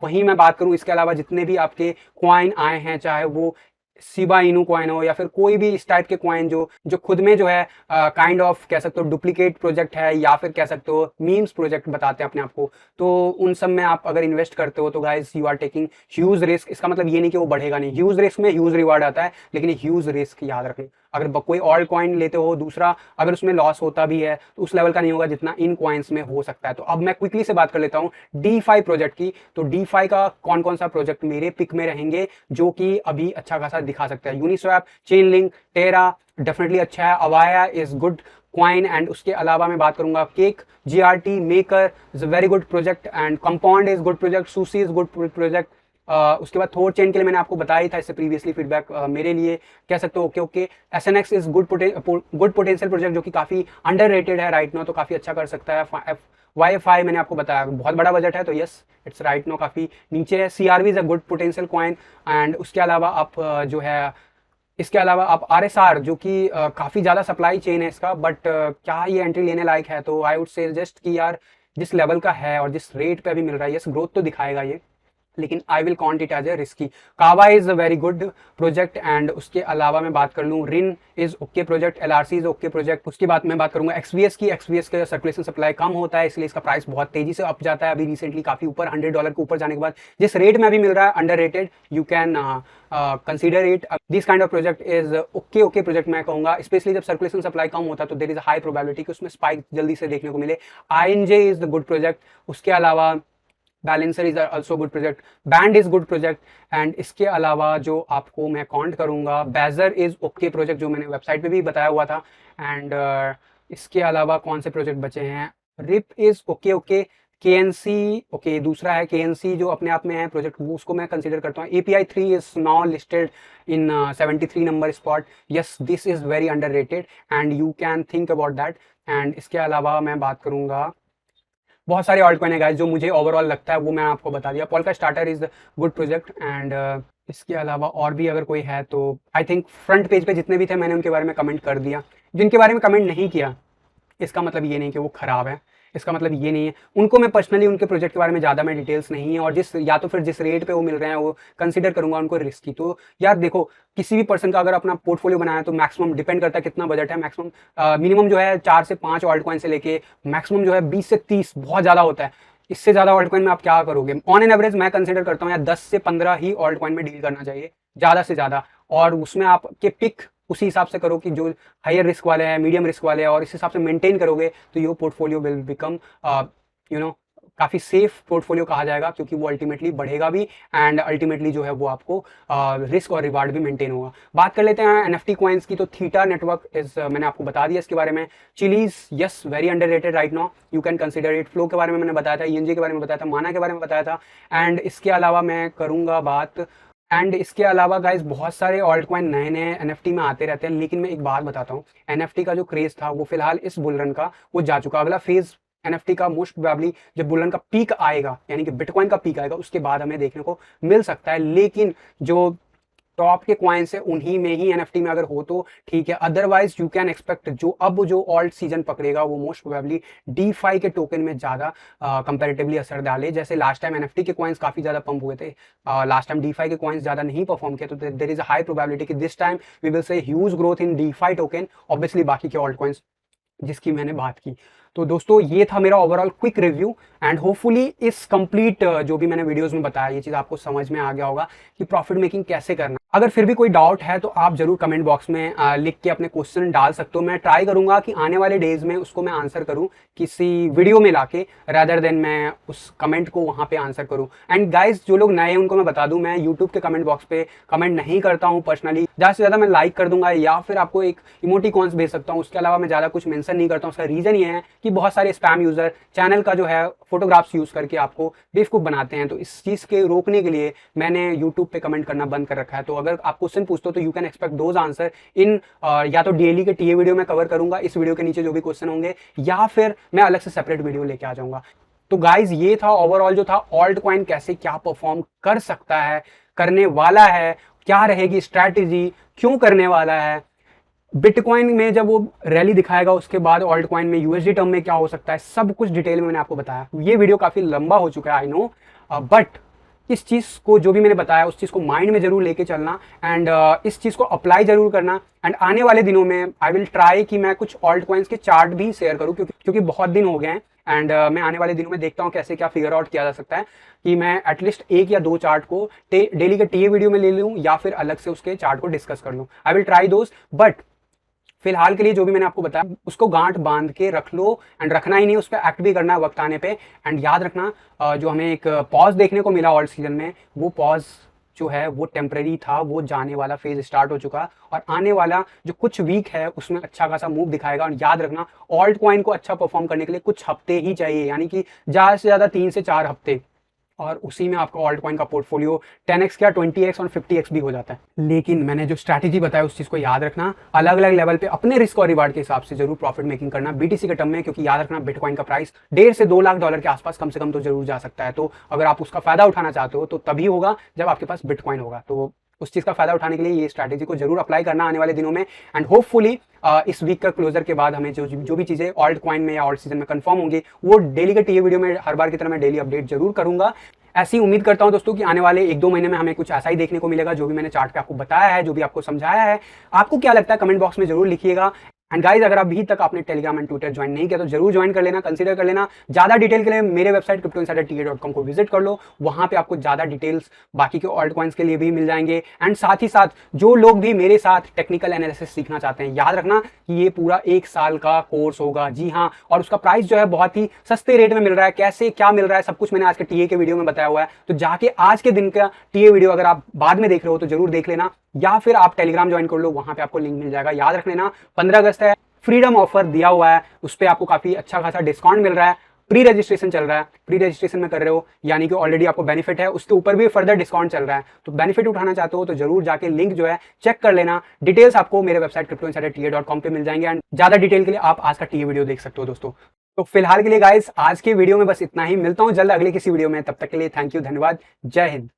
वहीं मैं बात करूं इसके अलावा जितने भी आपके क्वाइन आए हैं, चाहे वो शिबा इनू क्वाइन हो या फिर कोई भी इस टाइप के क्वाइन जो खुद में जो है काइंड ऑफ कह सकते हो डुप्लीकेट प्रोजेक्ट है या फिर कह सकते हो मीम्स प्रोजेक्ट बताते हैं अपने आप को, तो उन सब में आप अगर इन्वेस्ट करते हो तो guys you are taking huge risk. इसका मतलब ये नहीं कि वो बढ़ेगा नहीं, ह्यूज रिस्क में ह्यूज रिवार्ड आता है, लेकिन ह्यूज रिस्क याद रखें। अगर कोई ऑल्ट कॉइन लेते हो दूसरा, अगर उसमें लॉस होता भी है तो उस लेवल का नहीं होगा जितना इन कॉइन्स में हो सकता है। तो अब मैं क्विकली से बात कर लेता हूँ DeFi प्रोजेक्ट की। तो DeFi का कौन कौन सा प्रोजेक्ट मेरे पिक में रहेंगे जो कि अभी अच्छा खासा दिखा सकता है? यूनिस्वैप, चेनलिंक, टेरा डेफिनेटली अच्छा है, अवाया इज गुड क्वाइन। एंड उसके अलावा मैं बात करूंगा cake, GRT, maker is a very good project, and compound is good project, सुसी इज गुड प्रोजेक्ट। उसके बाद थोर चेन के लिए मैंने आपको बताया ही था इससे प्रीवियसली फीडबैक मेरे लिए कह सकते हो okay. SNX is good potential project जो कि काफी अंडररेटेड है राइट नाउ, तो काफी अच्छा कर सकता है। YFI मैंने आपको बताया बहुत बड़ा बजट है, तो यस इट्स राइट नाउ काफी नीचे है। CRV is a good potential coin. And उसके अलावा आप जो है इसके अलावा आप RSR जो कि काफी ज्यादा सप्लाई चेन है इसका, बट क्या ये एंट्री लेने लायक है? तो आई वुड से जस्ट कि यार जिस लेवल का है और जिस रेट पे अभी मिल रहा है यस ग्रोथ तो दिखाएगा ये, लेकिन I will count it as a risky. Kava is a very good project. And उसके अलावा मैं बात कर लूँ Ren is okay project, LRC is okay project. उसके बाद मैं बात करूंगा XVS की। XVS का सर्कुलेशन सप्लाई कम होता है इसलिए इसका प्राइस बहुत तेजी से अप जाता है, अभी रिसेंटली काफी ऊपर $100 के ऊपर जाने के बाद जिस रेट में अभी मिल रहा है underrated, you can consider it. This kind of project is okay project मैं कहूंगा, स्पेशली जब सर्कुलेशन सप्लाई कम होता है तो देयर इज हाई प्रोबेबिलिटी कि उसमें स्पाइक जल्दी से देखने को मिले। INJ is the good project. उसके अलावा balancer is also good project, band is good project. And इसके अलावा जो आपको मैं काउंट करूंगा बेजर इज ओके प्रोजेक्ट जो मैंने वेबसाइट पे भी बताया हुआ था। एंड इसके अलावा कौन से प्रोजेक्ट बचे हैं? Rip is okay. KNC okay दूसरा है KNC जो अपने आप में है प्रोजेक्ट, वो उसको मैं कंसीडर करता हूँ। API 3 is now listed in 73 number spot. Yes this is very underrated and you can think about that. And इसके अलावा मैं बात करूंगा बहुत सारे ऑल्ट कॉइन है गाइस जो मुझे ओवरऑल लगता है वो मैं आपको बता दिया। Polka starter is good project. And इसके अलावा और भी अगर कोई है तो आई थिंक फ्रंट पेज पे जितने भी थे मैंने उनके बारे में कमेंट कर दिया। जिनके बारे में कमेंट नहीं किया इसका मतलब ये नहीं कि वो खराब है, इसका मतलब ये नहीं है उनको मैं पर्सनली उनके प्रोजेक्ट के बारे में ज़्यादा मैं डिटेल्स नहीं है, और जिस या तो फिर जिस रेट पे वो मिल रहे हैं वो कंसीडर करूंगा उनको रिस्की। तो यार देखो किसी भी पर्सन का अगर अपना पोर्टफोलियो बनाया है तो मैक्सिमम डिपेंड करता है कितना बजट है। मैक्सिमम मिनिमम जो है 4 से 5 ऑल्ट कॉइन से लेके मैक्सिमम जो है 20 से 30 बहुत ज़्यादा होता है। इससे ज़्यादा ऑल्ट कॉइन में आप क्या करोगे? ऑन एन एवरेज मैं कंसीडर करता हूँ यार 10 से 15 ही ऑल्ट कॉइन में डील करना चाहिए ज़्यादा से ज़्यादा, और उसमें आपके पिक उसी हिसाब से करो कि जो हायर रिस्क वाले हैं, मीडियम रिस्क वाले हैं, और इस हिसाब से मेंटेन करोगे तो योर पोर्टफोलियो विल बिकम काफी सेफ पोर्टफोलियो कहा जाएगा, क्योंकि वो अल्टीमेटली बढ़ेगा भी एंड अल्टीमेटली जो है वो आपको रिस्क और रिवार्ड भी मेंटेन होगा। बात कर लेते हैं NFT कॉइन्स की। तो थीटा नेटवर्क इज मैंने आपको बता दिया इसके बारे में। Chillies yes very underrated right now, you can consider it. Flow के बारे में मैंने बताया था, ENJ के बारे में बताया था, माना के बारे में बताया था। एंड इसके अलावा मैं करूंगा बात, एंड इसके अलावा गाइज बहुत सारे ऑल्ट कॉइन नए नए NFT में आते रहते हैं, लेकिन मैं एक बात बताता हूँ NFT का जो क्रेज था वो फिलहाल इस बुलरन का वो जा चुका। अगला फेज NFT का मोस्ट प्रोबेबली जब बुलरन का पीक आएगा, यानी कि बिटकॉइन का पीक आएगा, उसके बाद हमें देखने को मिल सकता है। लेकिन जो टॉप के कॉइन्स है उन्हीं में ही एनएफटी में अगर हो तो ठीक है, अदरवाइज यू कैन एक्सपेक्ट जो ऑल्ट सीजन पकड़ेगा वो मोस्ट प्रोबेबली डीफाई के टोकन में ज्यादा कंपैरेटिवली असर डाले। जैसे लास्ट टाइम एनएफटी के कॉइन्स काफी ज्यादा पंप हुए थे, लास्ट टाइम डीफाई के कॉइन्स ज्यादा नहीं परफॉर्म किया, तो there is a high probability कि this time we will see huge growth in DeFi token, obviously बाकी के ऑल्ट कॉइन्स जिसकी मैंने बात की। तो दोस्तों ये था मेरा overall quick review and hopefully इस कंप्लीट जो भी मैंने वीडियोस में बताया ये चीज आपको समझ में आ गया होगा कि प्रॉफिट मेकिंग कैसे करना। अगर फिर भी कोई डाउट है तो आप जरूर कमेंट बॉक्स में लिख के अपने क्वेश्चन डाल सकते हो। मैं ट्राई करूंगा कि आने वाले डेज में उसको मैं आंसर करूं किसी वीडियो में लाके, रादर देन मैं उस कमेंट को वहां पे आंसर करूं। एंड गाइज जो लोग नए हैं उनको मैं बता दूं, मैं यूट्यूब के कमेंट बॉक्स पे कमेंट नहीं करता हूं पर्सनली, ज्यादा से ज्यादा मैं लाइक कर दूंगा या फिर आपको एक इमोटिकॉन्स भेज सकता हूं, उसके अलावा मैं ज्यादा कुछ मेंशन नहीं करता हूं। उसका रीजन ये है कि बहुत सारे स्पैम यूजर चैनल का जो है फोटोग्राफ्स यूज करके आपको बेवकूफ बनाते हैं, तो इस चीज के रोकने के लिए मैंने यूट्यूब पे कमेंट करना बंद कर रखा है। तो अगर आप क्वेश्चन पूछते हो तो you can expect those answer in या तो डेली के टीए वीडियो में कवर करूंगा, इस वीडियो के नीचे जो भी क्वेश्चन होंगे, या फिर मैं अलग से सेपरेट वीडियो लेके आ जाऊंगा। तो गाइज ये था ओवरऑल जो था ऑल्ट कॉइन कैसे क्या परफॉर्म कर सकता है, करने वाला है, क्या रहेगी स्ट्रैटेजी, क्यों करने वाला है, बिटकॉइन में जब वो रैली दिखाएगा उसके बाद ऑल्ट कॉइन में यूएसडी टर्म में क्या हो सकता है, सब कुछ डिटेल में मैंने आपको बताया। ये वीडियो काफी लंबा हो चुका है आई नो, बट इस चीज को जो भी मैंने बताया उस चीज को माइंड में जरूर लेके चलना एंड इस चीज को अप्लाई जरूर करना। एंड आने वाले दिनों में आई विल ट्राई कि मैं कुछ ऑल्ट कॉइन्स के चार्ट भी शेयर करूं, क्योंकि बहुत दिन हो गए हैं एंड मैं आने वाले दिनों में देखता हूं कैसे क्या फिगर आउट किया जा सकता है कि मैं एटलीस्ट एक या दो चार्ट को डेली के टीए वीडियो में ले लूं या फिर अलग से उसके चार्ट को डिस्कस कर लूं। आई विल ट्राई दोस्त, बट फिलहाल के लिए जो भी मैंने आपको बताया उसको गांठ बांध के रख लो एंड रखना ही नहीं, उस पर एक्ट भी करना है वक्त आने पे। एंड याद रखना जो हमें एक पॉज देखने को मिला ऑल्ट सीजन में, वो पॉज जो है वो टेम्परेरी था, वो जाने वाला फेज स्टार्ट हो चुका और आने वाला जो कुछ वीक है उसमें अच्छा खासा मूव दिखाएगा। और याद रखना ऑल्ट कॉइन को अच्छा परफॉर्म करने के लिए कुछ हफ्ते ही चाहिए, यानी कि ज्यादा से ज्यादा 3 से 4 हफ्ते, और उसी में आपका ऑल्ट कॉइन का पोर्टफोलियो 10x क्या 20x और 50x भी हो जाता है। लेकिन मैंने जो स्ट्रैटेजी बताया उस चीज को याद रखना, अलग अलग लेवल पे अपने रिस्क और रिवार्ड के हिसाब से जरूर प्रॉफिट मेकिंग करना बीटीसी के टर्म में, क्योंकि याद रखना बिटकॉइन का प्राइस 1.5 से 2 लाख डॉलर के आसपास कम से कम तो जरूर जा सकता है। तो अगर आप उसका फायदा उठाना चाहते हो तो तभी होगा जब आपके पास बिटकॉइन होगा। तो उस चीज का फायदा उठाने के लिए ये स्ट्रैटेजी को जरूर अप्लाई करना आने वाले दिनों में। एंड होपफुली इस वीक का क्लोजर के बाद हमें जो भी चीजें ऑल्ट कॉइन में या ऑल्ट सीजन में कंफर्म होंगी वो डेली के टीए वीडियो में हर बार की तरह मैं डेली अपडेट जरूर करूंगा। ऐसी उम्मीद करता हूं दोस्तों कि आने वाले 1-2 महीने में हमें कुछ ऐसा ही देखने को मिलेगा जो भी मैंने चार्ट पे आपको बताया है, जो भी आपको समझाया है। आपको क्या लगता है कमेंट बॉक्स में जरूर लिखिएगा। एंड गाइज अगर अभी तक आपने टेलीग्राम एंड ट्विटर ज्वाइन नहीं किया तो जरूर ज्वाइन कर लेना, कंसीडर कर लेना। ज्यादा डिटेल के लिए मेरे वेबसाइट cryptoinsiderta.com को विजिट कर लो, वहां पे आपको ज्यादा डिटेल्स बाकी के ऑल्ट कॉइन्स के लिए भी मिल जाएंगे। एंड साथ ही साथ जो लोग भी मेरे साथ टेक्निकल एनालिसिस सीखना चाहते हैं, याद रखना कि ये पूरा 1 साल का कोर्स होगा, जी हाँ, और उसका प्राइस जो है बहुत ही सस्ते रेट में मिल रहा है। कैसे क्या मिल रहा है सब कुछ मैंने आज के टीए के वीडियो में बताया हुआ है, तो जाके आज के दिन का टीए वीडियो अगर आप बाद में देख रहे हो तो जरूर देख लेना, या फिर आप टेलीग्राम ज्वाइन कर लो, वहां पे आपको लिंक मिल जाएगा। याद रख लेना 15 अगस्त है, फ्रीडम ऑफर दिया हुआ है, उस पर आपको काफी अच्छा खासा डिस्काउंट मिल रहा है। प्री रजिस्ट्रेशन चल रहा है, प्री रजिस्ट्रेशन में कर रहे हो यानी कि ऑलरेडी आपको बेनिफिट है, उसके ऊपर भी फर्दर डिस्काउंट चल रहा है। तो बेनिफिट उठाना चाहते हो तो जरूर जाके लिंक जो है चेक कर लेना। डिटेल्स आपको मेरे वेबसाइट cryptoinsiderta.com पे मिल जाएंगे एंड ज्यादा डिटेल के लिए आप आज का टीए वीडियो देख सकते हो दोस्तों। तो फिलहाल के लिए गाइस आज के वीडियो में बस इतना ही, मिलता हूं जल्द अगले किसी वीडियो में, तब तक के लिए थैंक यू, धन्यवाद, जय हिंद।